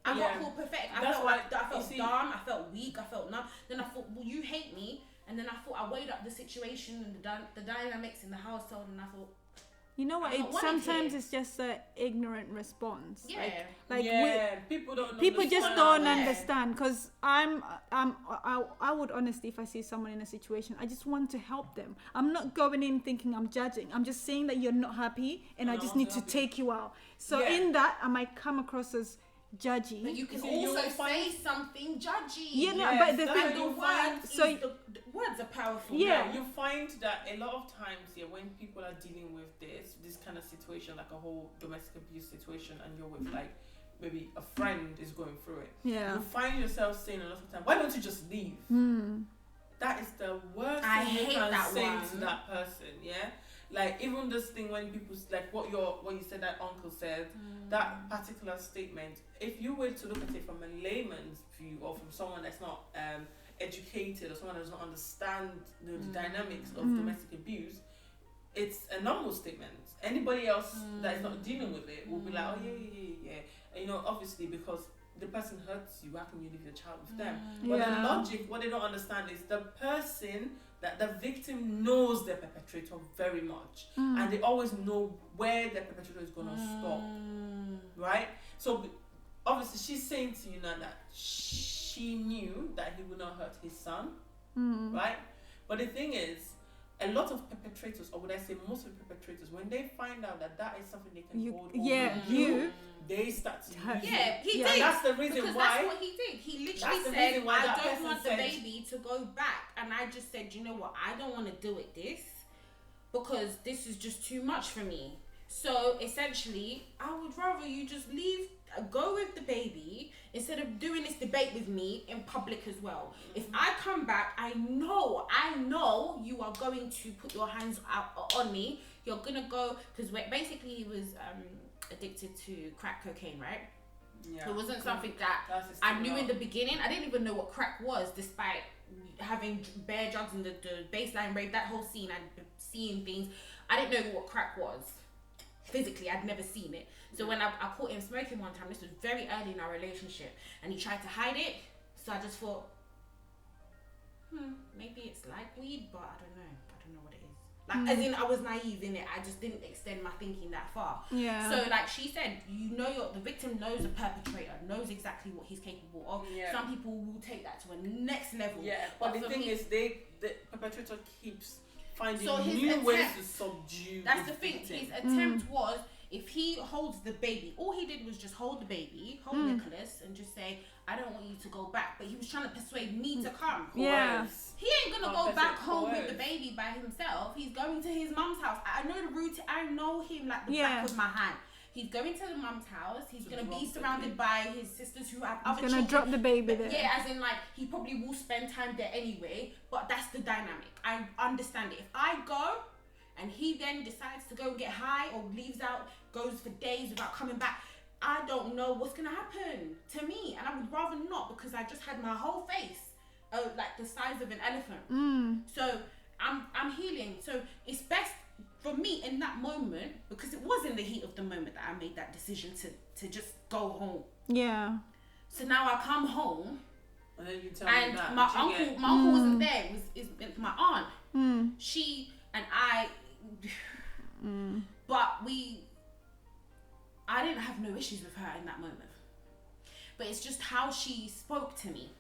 I got called pathetic. I felt dumb. I felt weak. I felt numb. Then I thought, well, you hate me. And then I thought, I weighed up the situation and the dynamics in the household, and I thought, you know what? Sometimes it's just an ignorant response. Yeah. People don't. People just don't understand. Because I would honestly, if I see someone in a situation, I just want to help them. I'm not going in thinking I'm judging. I'm just saying that you're not happy, and I just need to take you out. So in that, I might come across as judgy. But you can also say something judgy. Yeah, no, but the thing, the words are powerful. Yeah, you find that a lot of times, when people are dealing with this kind of situation, like a whole domestic abuse situation, and you're with like maybe a friend is going through it. Yeah, you find yourself saying a lot of time, "Why don't you just leave?" That is the worst thing you can say to that person. Yeah. Like even this thing when people like what you said that uncle said, that particular statement, if you were to look at it from a layman's view or from someone that's not educated or someone that does not understand the dynamics of domestic abuse, it's a normal statement. Anybody else that is not dealing with it will be like, oh yeah. And, obviously because the person hurts you, how can you leave your child with them? But the logic, what they don't understand is the person that the victim knows the perpetrator very much, and they always know where the perpetrator is gonna stop, right? So obviously she's saying to you now that she knew that he would not hurt his son, right? But the thing is, a lot of perpetrators, or would I say most of the perpetrators, when they find out that that is something they can hold over, they start to use he did. And that's the reason because why. That's what he did. He literally said, I don't want the baby to go back. And I just said, you know what? I don't want to deal with this because this is just too much for me. So essentially, I would rather you just go with the baby instead of doing this debate with me in public as well. If I come back, I know you are going to put your hands out on me. You're gonna go, because basically he was addicted to crack cocaine, right? Yeah. It wasn't something that I knew in the beginning. I didn't even know what crack was, despite having bare drugs in the baseline rave, that whole scene, I'd seen things. I didn't know what crack was. Physically, I'd never seen it. So when I caught him smoking one time, this was very early in our relationship, and he tried to hide it. So I just thought, maybe it's like weed, but I don't know what it is. Like, as in, I was naive in it. I just didn't extend my thinking that far. Yeah. So like she said, the victim knows the perpetrator, knows exactly what he's capable of. Yeah. Some people will take that to a next level. Yeah. But the thing is, the perpetrator keeps finding new ways to subdue. That's the thing. His attempt was, if he holds the baby, all he did was just hold the baby, Nicholas, and just say, I don't want you to go back. But he was trying to persuade me to come. Yeah. He ain't gonna go back home with the baby by himself. He's going to his mum's house. I know the route. I know him like the back of my hand. He's going to the mum's house. He's gonna be surrounded by his sisters who have other children. He's gonna drop the baby there. Yeah, as in like he probably will spend time there anyway. But that's the dynamic. I understand it. If I go and he then decides to go and get high or leaves out, goes for days without coming back, I don't know what's gonna happen to me, and I would rather not, because I just had my whole face like the size of an elephant. So I'm healing. So it's best for me in that moment, because it was in the heat of the moment that I made that decision to just go home. Yeah. So now I come home, and then you tell me that my uncle wasn't there. It was my aunt. She and I, but I didn't have no issues with her in that moment. But it's just how she spoke to me.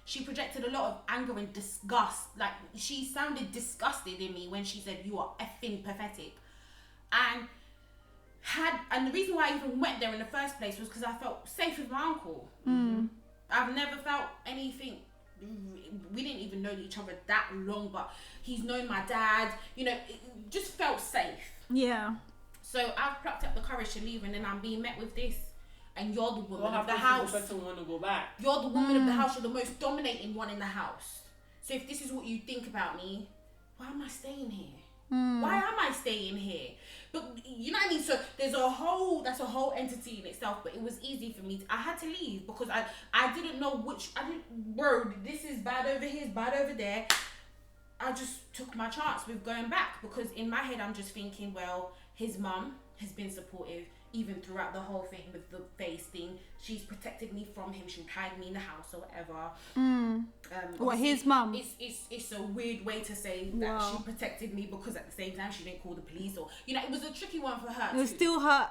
She projected a lot of anger and disgust. Like, she sounded disgusted in me when she said, you are effing pathetic. And the reason why I even went there in the first place was because I felt safe with my uncle. I've never felt anything. We didn't even know each other that long, but he's known my dad. It just felt safe. Yeah. So I've plucked up the courage to leave, and then I'm being met with this. And you're the woman of the house. Want to go back. You're the woman of the house. You're the most dominating one in the house. So if this is what you think about me, why am I staying here? Why am I staying here? But you know what I mean? So that's a whole entity in itself. But it was easy for me. I had to leave because I didn't know bro, this is bad over here, it's bad over there. I just took my chance with going back, because in my head I'm just thinking, well, his mum has been supportive even throughout the whole thing with the face thing. She's protected me from him. She hid me in the house or whatever. His mum? It's a weird way to say that she protected me, because at the same time she didn't call the police, or it was a tricky one for her. It was still her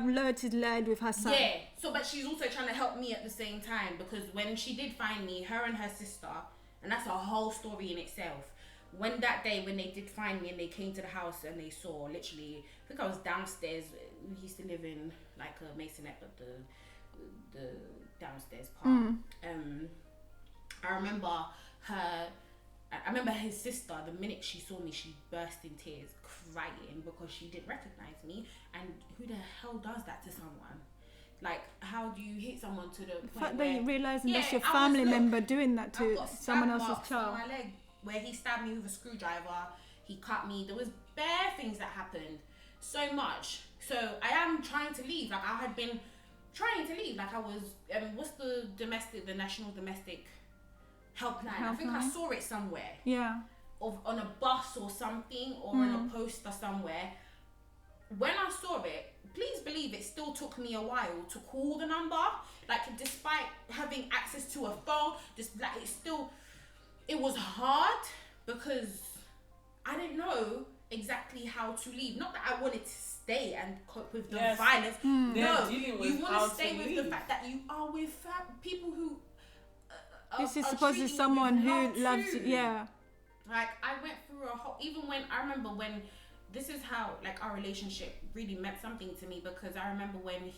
loyalty led with her son. Yeah. So, but she's also trying to help me at the same time, because when she did find me, her and her sister, and that's a whole story in itself. When they did find me and they came to the house and they saw, literally, I think I was downstairs. We used to live in like a masonette, but the downstairs part. I remember his sister, the minute she saw me, she burst in tears, crying, because she didn't recognize me. And who the hell does that to someone? Like, how do you hit someone to the point fact that you realising that's your family member doing that to someone else's child? On my leg, where he stabbed me with a screwdriver, he cut me. There was bare things that happened, so much. So I am trying to leave. Like, I had been trying to leave. Like, I was, what's the National Domestic Helpline? I think I saw it somewhere. Yeah. On a bus or something, or on a poster somewhere. When I saw it, please believe it still took me a while to call the number. Like, despite having access to a phone, just like it was hard, because I didn't know exactly how to leave. Not that I wanted to stay and cope with the violence. No, you want to stay with the fact that you are with people who this is supposed to be someone who loves you. Yeah. Like, I went through a whole, even when, I remember when, this is how, like, our relationship really meant something to me, because I remember when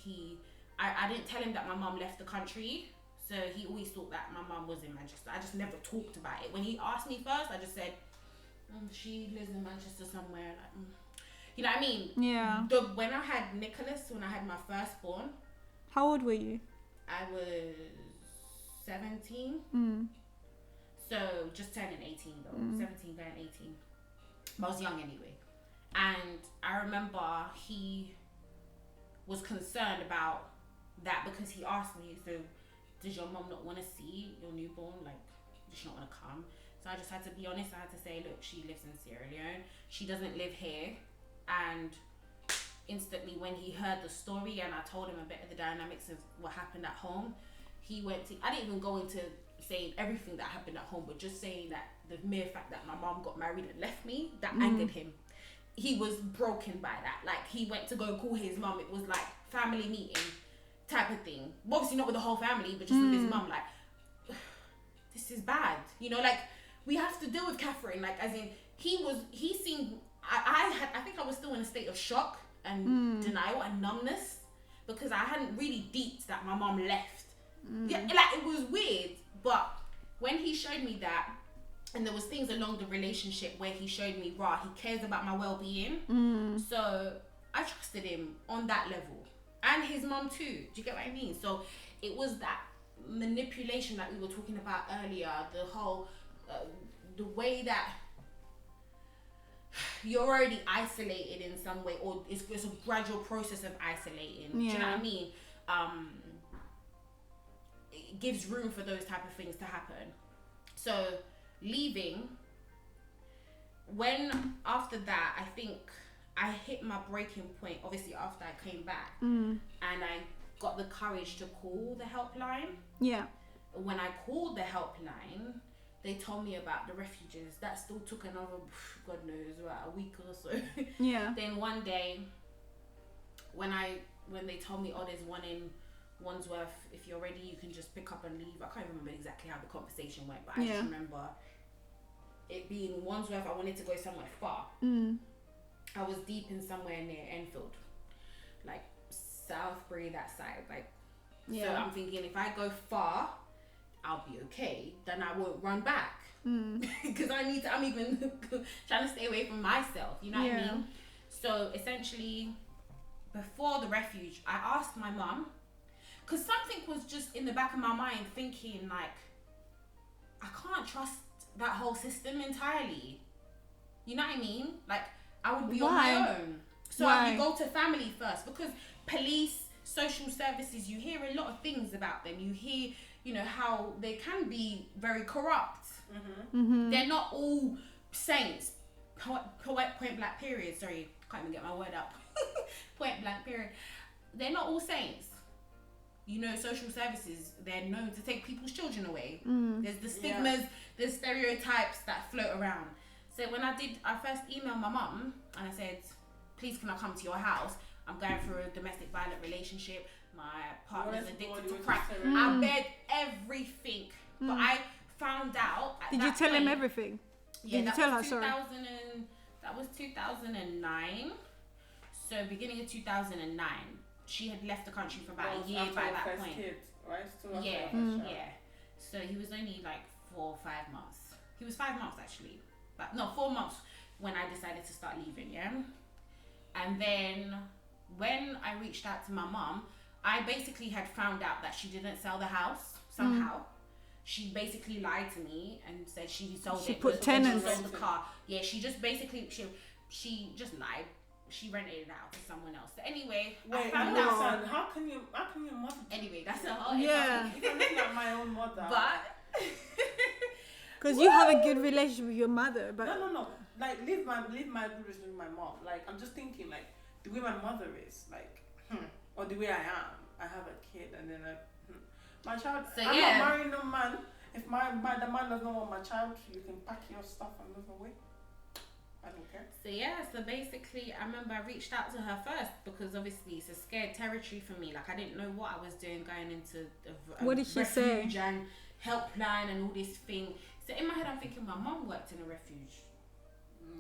I didn't tell him that my mum left the country, so he always thought that my mum was in Manchester. I just never talked about it. When he asked me first, I just said, she lives in Manchester somewhere, like, you know what I mean? Yeah. When I had Nicholas, when I had my firstborn. How old were you? I was 17. So just turning 18 though, 17 going 18. I was young anyway. And I remember he was concerned about that, because he asked me, so does your mom not want to see your newborn? Like, does she not want to come? So I just had to be honest. I had to say, look, she lives in Sierra Leone. She doesn't live here. And instantly when he heard the story and I told him a bit of the dynamics of what happened at home, he went to, I didn't even go into saying everything that happened at home, but just saying that the mere fact that my mom got married and left me, that angered him. He was broken by that. Like, he went to go call his mum. It was like family meeting type of thing. Obviously not with the whole family, but just with his mum. Like, this is bad. You know, like, we have to deal with Catherine. Like, as in, he seemed, I think I was still in a state of shock and denial and numbness, because I hadn't really deeped that my mom left. Yeah, like, it was weird. But when he showed me that, and there was things along the relationship where he showed me, he cares about my well-being. So I trusted him on that level. And his mum too. Do you get what I mean? So it was that manipulation that we were talking about earlier, the whole, the way that you're already isolated in some way, or it's a gradual process of isolating. Do you know what I mean? It gives room for those type of things to happen. So leaving, when after that, I think I hit my breaking point, obviously after I came back, and I got the courage to call the helpline. Yeah. When I called the helpline, they told me about the refuges. That still took another, God knows, about a week or so. Yeah. Then one day, when they told me, there's one in Wandsworth, if you're ready you can just pick up and leave. I can't remember exactly how the conversation went, but I just remember it being Wandsworth. I wanted to go somewhere far. I was deep in somewhere near Enfield, like Southbury, that side, like. So I'm thinking, if I go far, I'll be okay, then I won't run back, because I'm even trying to stay away from myself, you know what I mean? So essentially, before the refuge, I asked my mum, because something was just in the back of my mind thinking, like, I can't trust that whole system entirely. You know what I mean? Like, I would be on my own. So you go to family first, because police, social services, you hear a lot of things about them. You hear, you know, how they can be very corrupt. They're not all saints. Point blank period. Sorry, can't even get my word up. Point blank period. They're not all saints. You know, social services, they're known to take people's children away. There's the stigmas, there's stereotypes that float around. So when I first emailed my mum and I said, please can I come to your house? I'm going through a domestic violent relationship. My partner's addicted to crack. I begged everything. But I found out at Did you tell him everything? Yeah, Did you tell her, sorry? That was 2009. So beginning of 2009. She had left the country for about a year by that point. Kid, right? So he was only like 4 or 5 months. He was 5 months actually. But no, 4 months when I decided to start leaving, And then when I reached out to my mum, I basically had found out that she didn't sell the house somehow. She basically lied to me and said she sold it. She put tenants. She sold the car. Yeah, she just basically, she just lied. She rented it out to someone else. So anyway, I found out. How can your mother? Anyway, that's a whole. I'm looking at my own mother. But because you have a good relationship with your mother, but no. Like leave my good relationship with my mom. Like I'm just thinking, like the way my mother is, like, or the way I am. I have a kid, and then my child. So I'm not marrying no man, If the man does not want my child, you can pack your stuff and move away. I don't care. So basically, I remember I reached out to her first because obviously it's a scared territory for me. Like, I didn't know what I was doing going into a what did she say? And helpline and all this thing. So in my head, I'm thinking my mum worked in a refuge.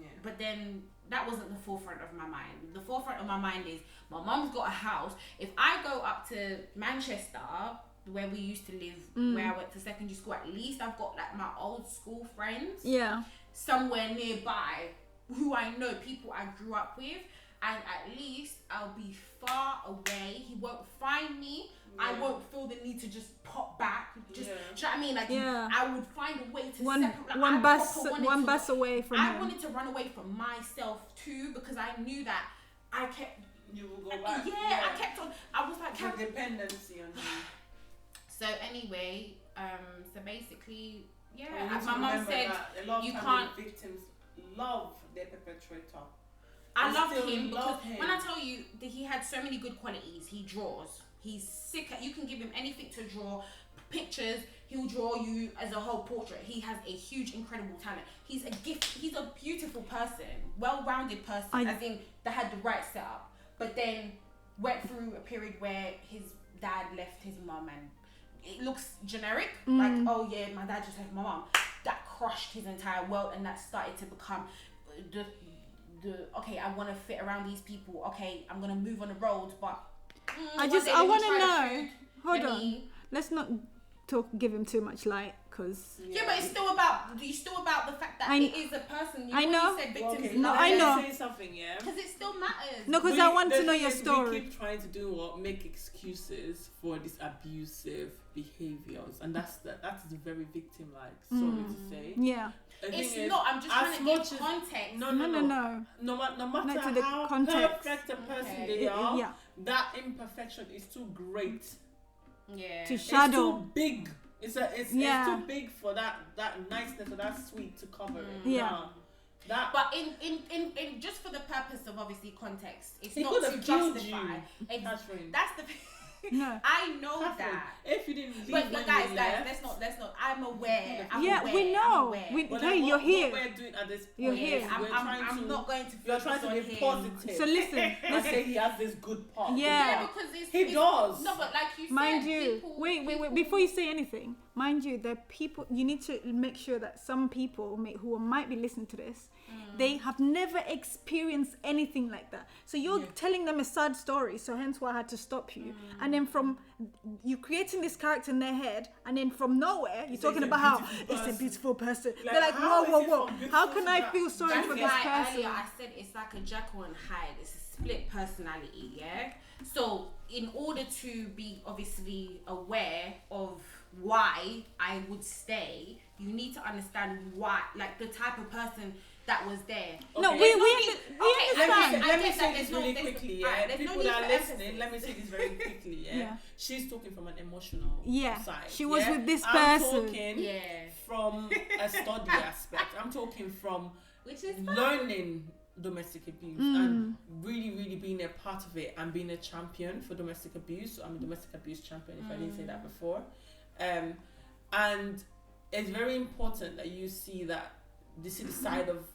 Yeah. But then that wasn't the forefront of my mind. The forefront of my mind is my mum's got a house. If I go up to Manchester, where we used to live, where I went to secondary school, at least I've got like my old school friends. Yeah. Somewhere nearby who I know, people I grew up with, and at least I'll be far away. He won't find me. Yeah. I won't feel the need to just pop back. Just, do you know what I mean? Like, I would find a way to separate. Like, one bus away from I wanted to run away from myself too, because I knew that I kept. You will go back. Yeah, I kept on. I was like the dependency on you. So anyway, so basically, as my mum said, you can't. Victims love their perpetrator. I love him because when I tell you that he had so many good qualities, he draws. He's sick. You can give him anything to draw, pictures. He'll draw you as a whole portrait. He has a huge, incredible talent. He's a gift. He's a beautiful person, well-rounded person. I think that had the right setup, but then went through a period where his dad left his mum, and it looks generic. Like, oh yeah, my dad just left my mum. That crushed his entire world, and that started to become the okay, I want to fit around these people. Okay, I'm gonna move on the road, but I want to know. Hold on, let's not give him too much light, because but it's still about the fact that it is a person. I know. Said victims. Okay, no, I know. Say something, yeah. Because it still matters. No, because I want to know your story. We keep trying to make excuses for these abusive behaviors, and that's the very victim-like. Sorry to say. Yeah. It's not. I'm just trying to give context. No. No matter how perfect a person they are, that imperfection is too great. Yeah. To shadow. It's too big. It's too big for that niceness or that sweet to cover it. Yeah. But in just for the purpose of obviously context, it's not to justify. That's the. No. I know Catherine, that. If you didn't leave, but guys, let's not. I'm aware. We know. You're here. What we're doing at this point, you're here. I'm not going to. You're trying to be positive. So listen. I say he has this good part. Yeah, because he does. No, but like you said, mind you, wait. Before you say anything, mind you, there are people. You need to make sure that some people who might be listening to this, they have never experienced anything like that. So you're telling them a sad story. So hence why I had to stop you. And then from you creating this character in their head, and then from nowhere you're talking about how it's a beautiful person. Like, they're like, whoa. How can I feel sorry for this person? Earlier I said it's like a Jekyll and Hyde. It's a split personality. Yeah. So in order to be obviously aware of why I would stay, you need to understand why, like the type of person that was there. Okay. No, we understand. Let me say this really quickly, yeah. People that are listening, let me say this very quickly, yeah. She's talking from an emotional side. She was with this person. I'm talking from a study aspect. I'm talking from learning domestic abuse and really, really being a part of it and being a champion for domestic abuse. I'm a domestic abuse champion, if I didn't say that before. And it's very important that you see that this is the side of,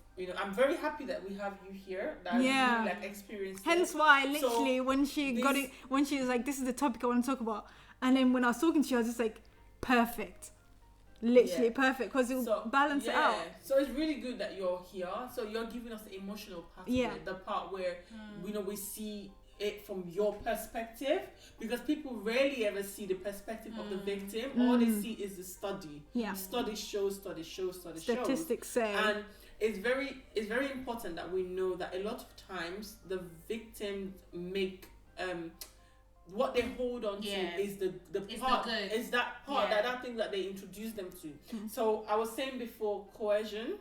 I'm very happy that we have you here that really experienced hence why literally when she was like, this is the topic I want to talk about, and then when I was talking to you I was just like, perfect, literally perfect, because it will balance it out. So it's really good that you're here, so you're giving us the emotional part of it, the part where we see it from your perspective, because people rarely ever see the perspective of the victim. All they see is the study. Study shows. Statistics say. And it's very important that we know that a lot of times the victims make what they hold on to is the part, is that part, that thing that they introduce them to. So I was saying before, coercion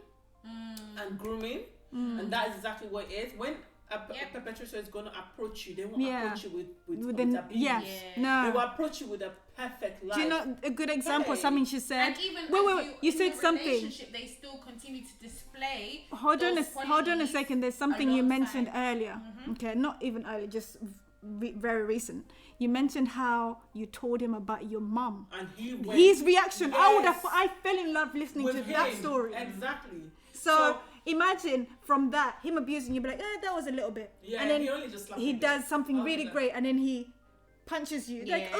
and grooming, and that is exactly what it is. When a perpetrator is going to approach you, they won't approach you with abuse. No. They will approach you with a perfect life. Do you know a good example? Something she said. And even wait. You said something. They still continue to display. Hold on a second. There's something you mentioned earlier. Okay, not even earlier, just very recent. You mentioned how you told him about your mum. And his reaction, yes, I fell in love listening to that story. Exactly. So imagine from that, him abusing you, be like, that was a little bit. Yeah, and then he only just he does something really great, and then he punches you. Yeah. Like,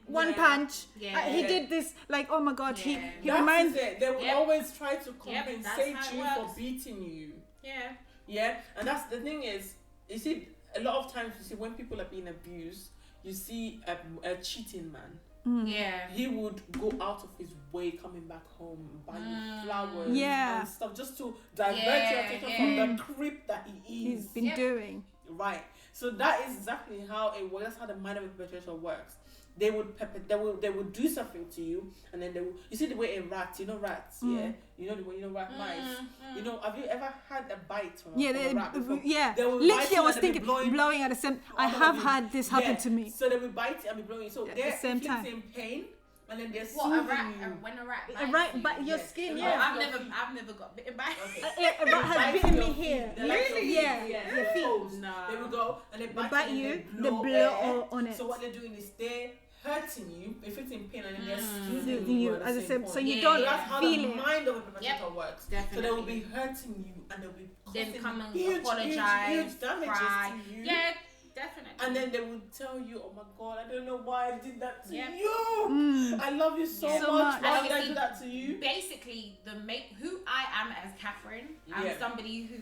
one punch. Yeah. He did this, like, oh my God. Yeah. He reminds... They will always try to compensate you for for beating you. Yeah. Yeah, and that's the thing is, you see, a lot of times you see when people are being abused, you see a cheating man. Yeah. He would go out of his way coming back home, buy you flowers and stuff just to divert your attention from the creep that he's been doing. Right. So that is exactly how it works. That's how the mind of a perpetrator works. They would do something to you, and then you see the way a rat, rats, yeah, rat mice. Have you ever had a bite from a rat before? Yeah. Literally, I was thinking blowing at the same. I have had this happen to me. So they will bite you and be blowing. So they're at the same time in pain, and then they're when a rat bites your skin. Yeah. I've never got bitten by. A rat has bitten me here. Really? Yeah. Your feet. No. They will go and they bite you. They blow on it. So what they're doing is they're hurting you, inflicting pain, and then they're soothing you at as the I same said. point. So you don't that's how feel the mind of a perpetrator works. Definitely. So they will be hurting you, and they'll be then come and huge apologize, damages cry. to you. Yeah, definitely. And then they will tell you, "Oh my God, I don't know why I did that to Yep. you. I love you so much. Why did I do that to you?" Basically, who I am as Catherine, I'm somebody who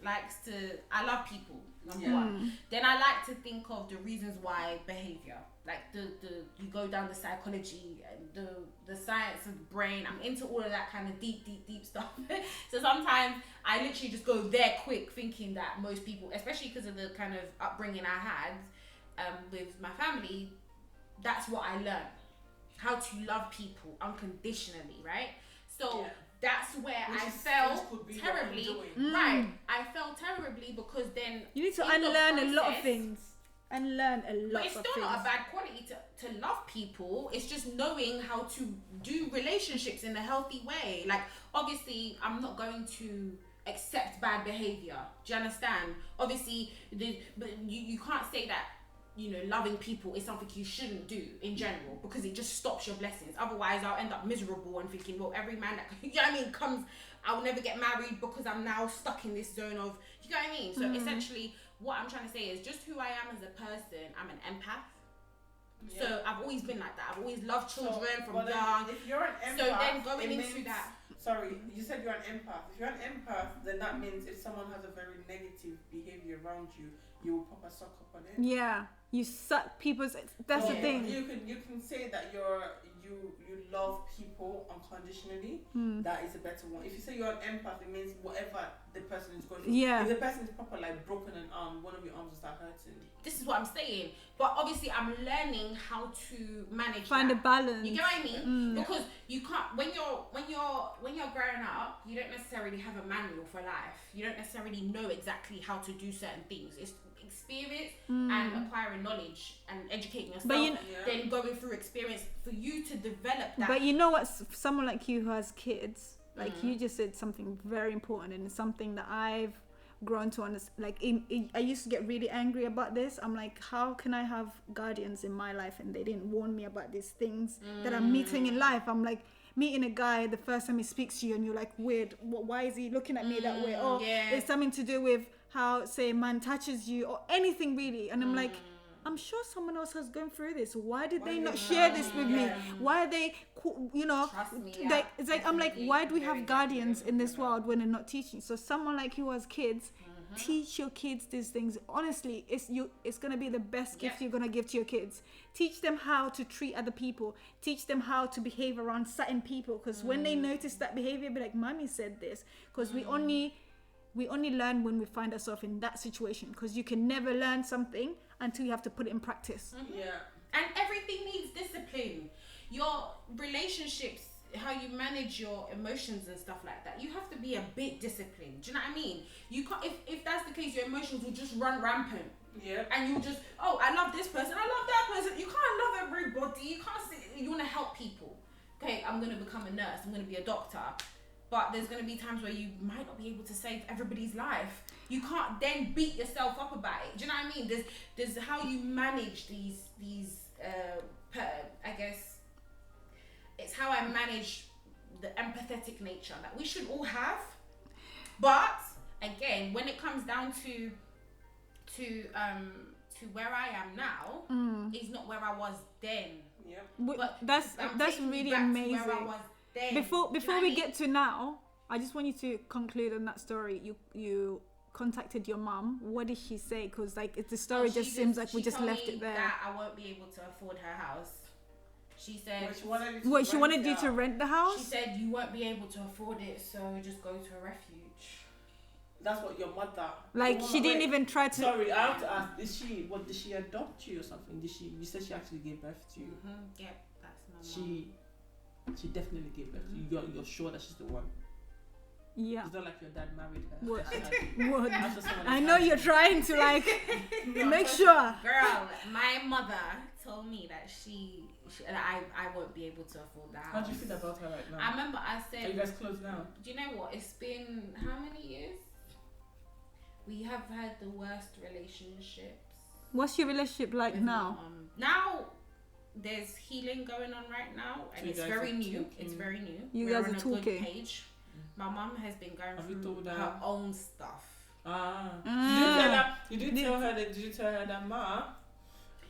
likes to. I love people. Number one. Then I like to think of the reasons why behavior, like you go down the psychology and the science of the brain. I'm into all of that kind of deep stuff. So sometimes I literally just go there quick, thinking that most people, especially because of the kind of upbringing I had with my family, that's what I learned, how to love people unconditionally, right? So that's where I fell terribly. Right. I fell terribly because then you need to unlearn a lot of things. Unlearn a lot of things. But it's still not a bad quality to love people. It's just knowing how to do relationships in a healthy way. Like, obviously, I'm not going to accept bad behavior. Do you understand? Obviously, but you can't say that, loving people is something you shouldn't do in general, because it just stops your blessings. Otherwise, I'll end up miserable and thinking, well, every man that comes, I'll never get married because I'm now stuck in this zone of, you know what I mean? So essentially, what I'm trying to say is just who I am as a person. I'm an empath. Yeah. So I've always been like that. I've always loved children from young. If you're an empath, so then going into that. Sorry, you said you're an empath. If you're an empath, then that means if someone has a very negative behavior around you, you will pop a sock up on it. Yeah, you suck people's. That's the thing. You can say that you love people unconditionally. That is a better one. If you say you're an empath, it means whatever the person is going through. Yeah. If the person is proper like broken an arm, one of your arms will start hurting. This is what I'm saying. But obviously, I'm learning how to manage. Find a balance. You get what I mean? Because you can't when you're growing up, you don't necessarily have a manual for life. You don't necessarily know exactly how to do certain things. It's experience and acquiring knowledge and educating yourself. Then going through experience for you to develop that. But you know what? Someone like you who has kids, like you just said something very important, and it's something that I've grown to understand. Like I used to get really angry about this. I'm like, how can I have guardians in my life and they didn't warn me about these things that I'm meeting in life? I'm like, meeting a guy the first time he speaks to you and you're like, weird, why is he looking at me that way? Or it's something to do with how, say, a man touches you or anything really. And I'm like, I'm sure someone else has gone through this. Why did they not share this with me? Why are they, Trust me, it's like, I'm like, why do we have guardians in this world when they're not teaching? So someone like you as kids, teach your kids these things. Honestly, it's gonna be the best gift you're gonna give to your kids. Teach them how to treat other people. Teach them how to behave around certain people. Because when they notice that behavior, be like, "Mommy said this." Because we only learn when we find ourselves in that situation. Because you can never learn something until you have to put it in practice. And everything needs discipline. Your relationships, how you manage your emotions and stuff like that, you have to be a bit disciplined. Do you know what I mean? You can't, if that's the case, your emotions will just run rampant. And you'll just, I love this person, I love that person. You can't love everybody. You can't say, you want to help people. Okay, I'm going to become a nurse, I'm going to be a doctor. But there's going to be times where you might not be able to save everybody's life. you can't then beat yourself up about it. Do you know what I mean? There's how you manage these I guess it's how I manage the empathetic nature that we should all have. But again, when it comes down to where I am now, is not where I was then. Yeah. But that's really amazing. Where I was then. Before we get to now, I just want you to conclude on that story. You contacted your mum. What did she say? Because like the story just seems like we just left it there. That I won't be able to afford her house. She said. She wanted you to rent the house. She said you won't be able to afford it, so just go to a refuge. That's what your mother. Like she didn't even try to. Sorry, I have to ask. Did she adopt you or something? You said she actually gave birth to you. Mm-hmm. Yep, that's my mom. She definitely gave birth to you. You're sure that she's the one. Yeah. It's not like your dad married her. What? I know you're trying to like make sure. Girl, my mother told me that I won't be able to afford that. How do you feel about her right now? I remember I said. Are you guys close now? Do you know what? It's been how many years? We have had the worst relationships. What's your relationship like now? Now there's healing going on right now, and it's very new. It's very new. You We're guys on are a talking. Good page. My mum has been going through her own stuff. Did you tell her that Ma?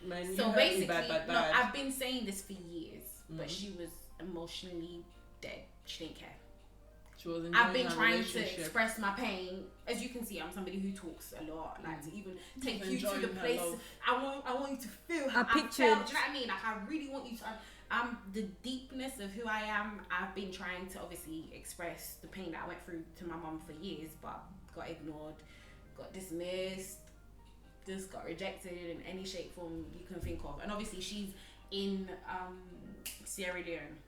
Man, so basically, no, I've been saying this for years, but she was emotionally dead. She didn't care. I've been trying to express my pain. As you can see, I'm somebody who talks a lot. Like to even take you to the place. I want you to feel how I felt. Do you know what I mean? Like I really want you to. The deepness of who I am. I've been trying to obviously express the pain that I went through to my mum for years, but got ignored, got dismissed, just got rejected in any shape, form you can think of. And obviously she's in Sierra Leone.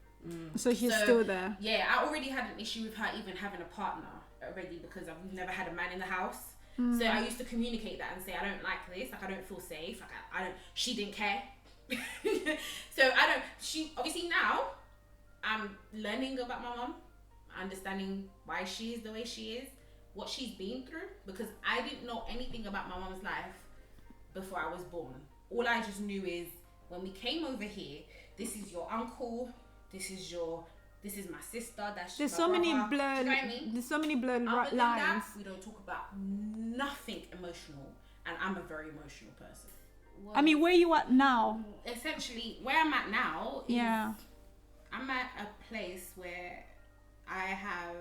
So she's still there. Yeah, I already had an issue with her even having a partner already because I've never had a man in the house. So I used to communicate that and say, I don't like this, like I don't feel safe, like I don't. She didn't care. So she obviously now I'm learning about my mom, understanding why she is the way she is, what she's been through, because I didn't know anything about my mom's life before I was born. All I just knew is when we came over here, this is your uncle, this is my sister, there's so many blurred, there's so many blurred lines. That, we don't talk about nothing emotional, and I'm a very emotional person. Well, I mean, where are you at now? Essentially, where I'm at now is I'm at a place where I have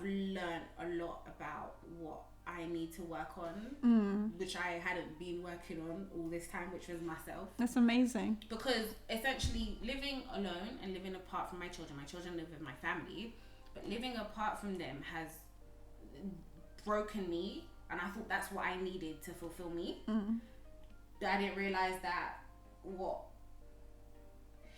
learned a lot about what I need to work on, which I hadn't been working on all this time, which was myself. That's amazing. Because essentially living alone and living apart from my children live with my family, but living apart from them has broken me. And I thought that's what I needed to fulfill me. But I didn't realize that when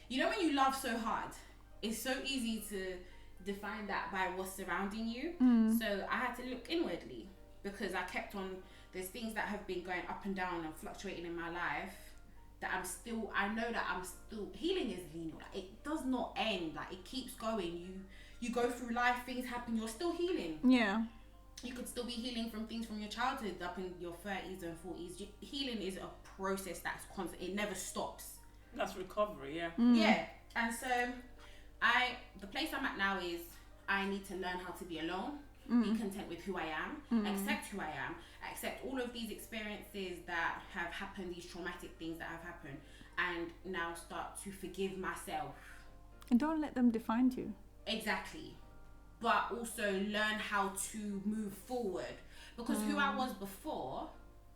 you love so hard, it's so easy to define that by what's surrounding you. So I had to look inwardly because I kept on, there's things that have been going up and down and fluctuating in my life that I know that I'm still, healing is linear. Like, it does not end. Like it keeps going. You go through life, things happen, you're still healing. Yeah. You could still be healing from things from your childhood up in your 30s and 40s. Healing is a process that's constant. It never stops. That's recovery, yeah. Yeah. And so the place I'm at now is I need to learn how to be alone, be content with who I am, accept who I am, accept all of these experiences that have happened, these traumatic things that have happened, and now start to forgive myself. And don't let them define you. Exactly. But also learn how to move forward. Because who I was before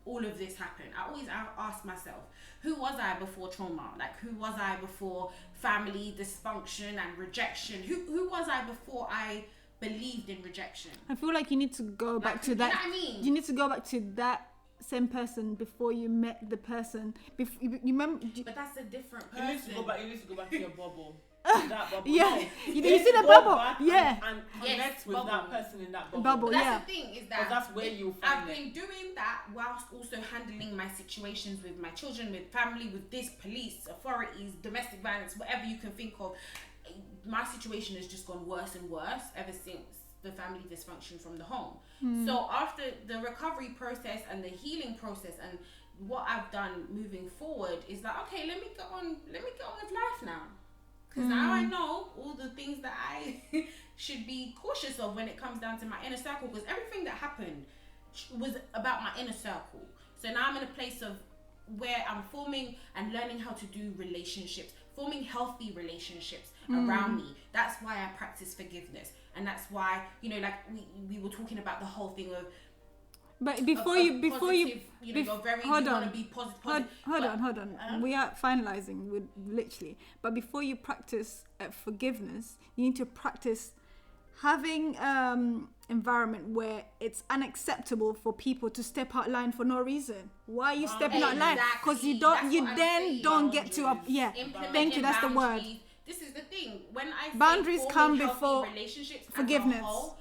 all of this happened, I always ask myself, who was I before trauma? Like, who was I before family dysfunction and rejection? Who was I before I believed in rejection? I feel like you need to go back to that. You know what I mean? You need to go back to that same person before you met the person. You remember? But that's a different person. You need to go back to your bubble. That bubble. Yeah, no. you see the bubble. Yeah, and connect with that person in that bubble. Bubble, but that's the thing is that that's where you find I've been doing that whilst also handling my situations with my children, with family, with this police, authorities, domestic violence, whatever you can think of. My situation has just gone worse and worse ever since the family dysfunction from the home. So after the recovery process and the healing process, and what I've done moving forward is like, okay, let me get on with life now, because now I know all the things that I should be cautious of when it comes down to my inner circle, because everything that happened was about my inner circle. So now I'm in a place of where I'm forming and learning how to do relationships, forming healthy relationships around me. That's why I practice forgiveness, and that's why, you know, like we were talking about the whole thing of. But before you you're very, hold you on, want to be positive. Hold on. We are finalizing with literally. But before you practice forgiveness, you need to practice having environment where it's unacceptable for people to step out line for no reason. Why are you stepping out line? Because you don't get to up. Yeah, thank you. That's the word. This is the thing. When I say boundaries come before relationships, forgiveness. As a whole,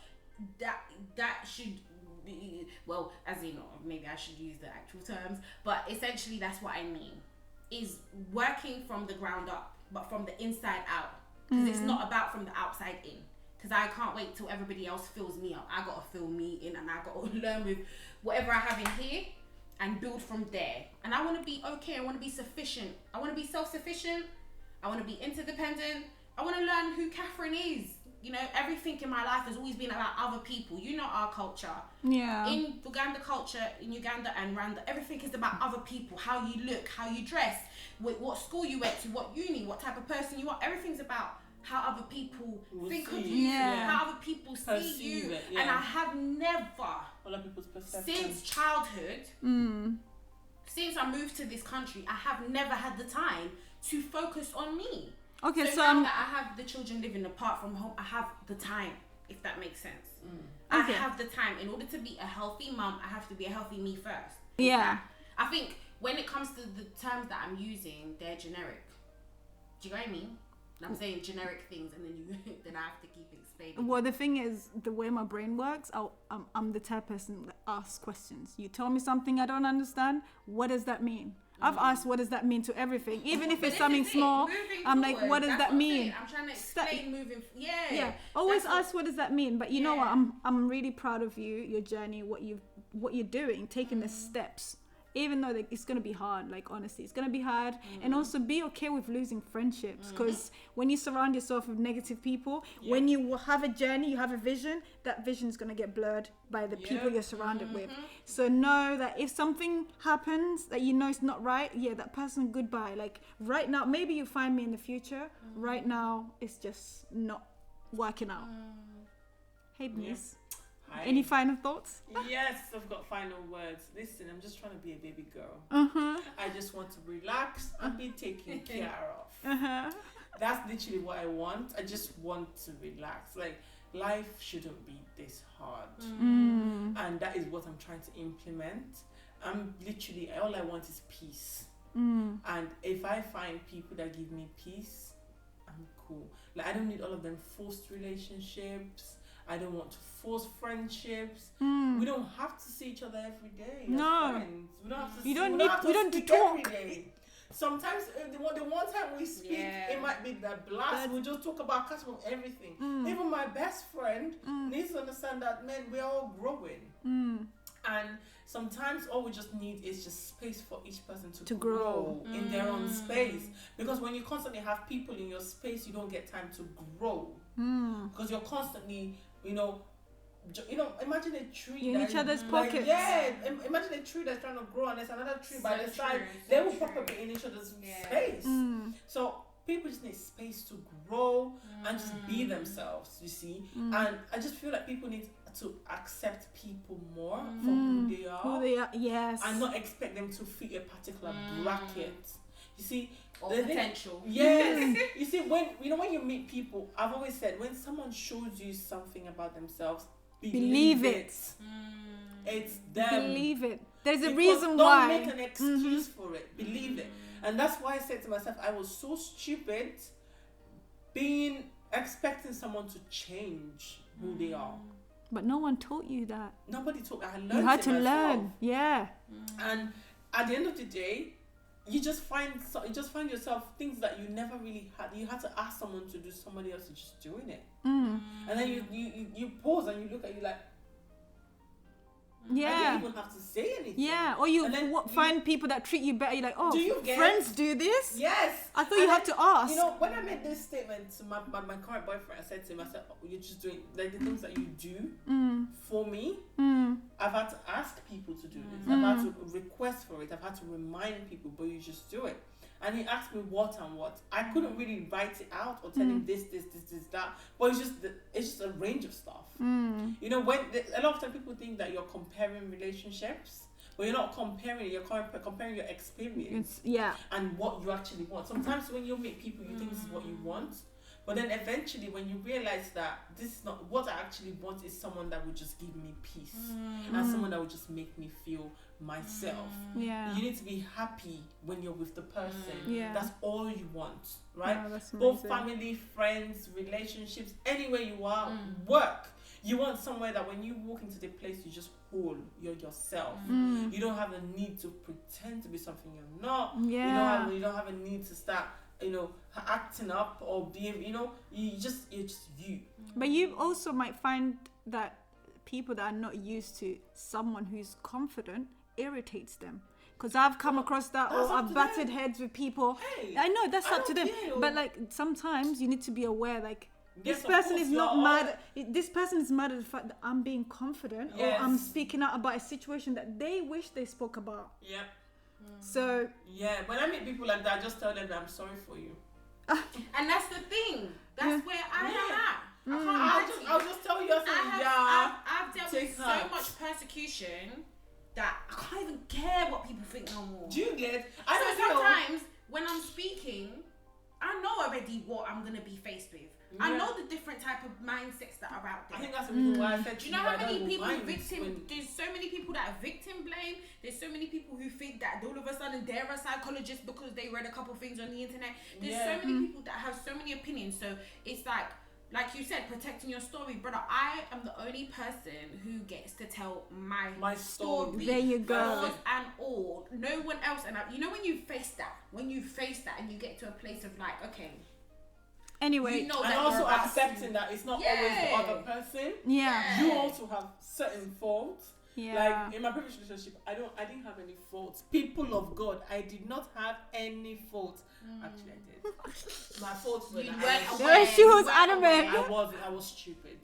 that should be, well, as you know, maybe I should use the actual terms, but essentially that's what I mean. Is working from the ground up, but from the inside out. Because it's not about from the outside in. Because I can't wait till everybody else fills me up. I gotta fill me in, and I gotta learn with whatever I have in here and build from there. And I want to be okay. I want to be sufficient. I want to be self-sufficient. I want to be interdependent. I want to learn who Catherine is. You know, everything in my life has always been about other people. You know our culture. Yeah. In Uganda culture, in Uganda and Rwanda, everything is about other people. How you look, how you dress, what school you went to, what uni, what type of person you are. Everything's about how other people think of you, how other people see you. And I have never, since childhood, since I moved to this country, I have never had the time to focus on me. Okay, so now that I have the children living apart from home, I have the time, if that makes sense. I have the time. In order to be a healthy mum, I have to be a healthy me first. Yeah. I think when it comes to the terms that I'm using, they're generic. Do you know what I mean? I'm saying generic things, and then I have to keep explaining. Well, the thing is, the way my brain works, I'm the type of person that asks questions. You tell me something I don't understand, what does that mean? I've asked what does that mean to everything, even if it's something small. I'm like, what does that mean? I'm trying to explain moving. Yeah. Always ask what does that mean. But you know what? I'm really proud of you, your journey, what you're doing, taking the steps. Even though it's going to be hard, like honestly, it's going to be hard. And also be okay with losing friendships, because when you surround yourself with negative people, when you have a journey, you have a vision, that vision is going to get blurred by the people you're surrounded with. So know that if something happens that you know is not right, that person, goodbye. Like right now, maybe you find me in the future. Right now, it's just not working out. Hey, Bernice. Any final thoughts? Yes, I've got final words. Listen, I'm just trying to be a baby girl. I just want to relax and be taken care of. That's literally what I want. I just want to relax. Like, life shouldn't be this hard. And that is what I'm trying to implement. I'm literally, all I want is peace. And if I find people that give me peace, I'm cool. Like, I don't need all of them forced relationships. I don't want to force friendships. We don't have to see each other every day. No, friends. We don't have to. We don't need to talk every day. Sometimes the one time we speak, it might be the blast. We just talk about custom everything. Even my best friend needs to understand that, man, we're all growing. And sometimes all we just need is just space for each person to grow in their own space. Because when you constantly have people in your space, you don't get time to grow. Because you're constantly, imagine a tree in each other's pockets. Imagine a tree that's trying to grow and there's another tree by the side. They will probably be in each other's space. So people just need space to grow and just be themselves, you see. And I just feel like people need to accept people more for who they are. Yes. And not expect them to fit a particular bracket. You see, or potential. Yes. You see, when you meet people, I've always said, when someone shows you something about themselves, believe it. It's them. Believe it. There's a reason why. Don't make an excuse for it. Believe it. And that's why I said to myself, I was so stupid expecting someone to change who they are. But no one taught you that. Nobody taught. I learned. You had it to myself. learn. Yeah. And at the end of the day, you just find yourself things that you never really had. You had to ask someone to do, somebody else is just doing it. And then you pause and you look at you like, I didn't even have to say anything. Yeah, or you find people that treat you better. You're like, oh, friends do this? Yes. I thought you had to ask. You know, when I made this statement to my current boyfriend, I said to him, I said, oh, you're just doing, like, the things that you do for me, I've had to ask people to do this. I've had to request for it. I've had to remind people, but you just do it. And he asked me what and what. I couldn't really write it out or tell him this, that. But it's just a range of stuff. You know, when a lot of times people think that you're comparing relationships, but you're not comparing. You're comparing your experience. And what you actually want. Sometimes when you meet people, you think this is what you want. But then eventually when you realize that this is not what I actually want, is someone that would just give me peace. And someone that would just make me feel myself. You need to be happy when you're with the person. That's all you want, right? Both family, friends, relationships, anywhere you are, work. You want somewhere that when you walk into the place, you just whole. You're yourself. You don't have a need to pretend to be something you're not. You don't have a need to start, acting up or being, you're just you. But you also might find that people that are not used to someone who's confident irritates them. Because I've come across that, or I've batted heads with people. Hey, I know that's up to them. But like sometimes you need to be aware, like, this person is not mad. This person is mad at the fact that I'm being confident, or I'm speaking out about a situation that they wish they spoke about. So when I meet people like that, I just tell them that I'm sorry for you. And that's the thing. That's where I am at. I'll just tell you. I've dealt with so much persecution that I can't even care what people think no more. Do you get? Sometimes when I'm speaking, I know already what I'm gonna be faced with. I know the different type of mindsets that are out there. I think that's the reason why I said. Do you know how many people there's so many people that are victim blame. There's so many people who think that all of a sudden they're a psychologist because they read a couple things on the internet. There's so many people that have so many opinions. So it's like you said, protecting your story, brother. I am the only person who gets to tell my story. There you go. And all. No one else. And when you face that and you get to a place of like, okay. Anyway, and also accepting that it's not always the other person. You also have certain faults. Like in my previous relationship, I didn't have any faults. People of God, I did not have any faults. Actually, I did. My faults were that she was adamant. I was stupid.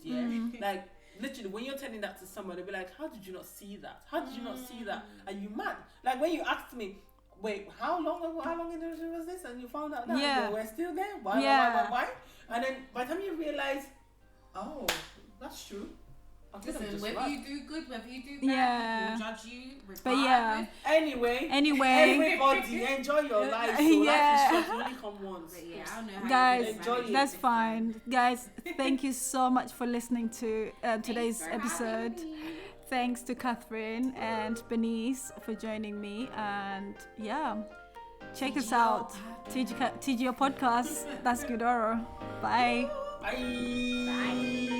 Like literally, when you're telling that to someone, they'll be like, "How did you not see that? How did you not see that? Are you mad?" Like when you asked me, wait, how long was this? And you found out that we're still there. Why? And then by the time you realize, oh, that's true. Listen, whether you do good, whether you do bad, people judge you. But Anyway, everybody enjoy your life. So life is short, you only come once. I don't know how guys, that's fine. Guys, thank you so much for listening to today's episode. Thanks to Catherine and Bernice for joining me. And check us out. TGO Podcast. That's good. Bye. Bye.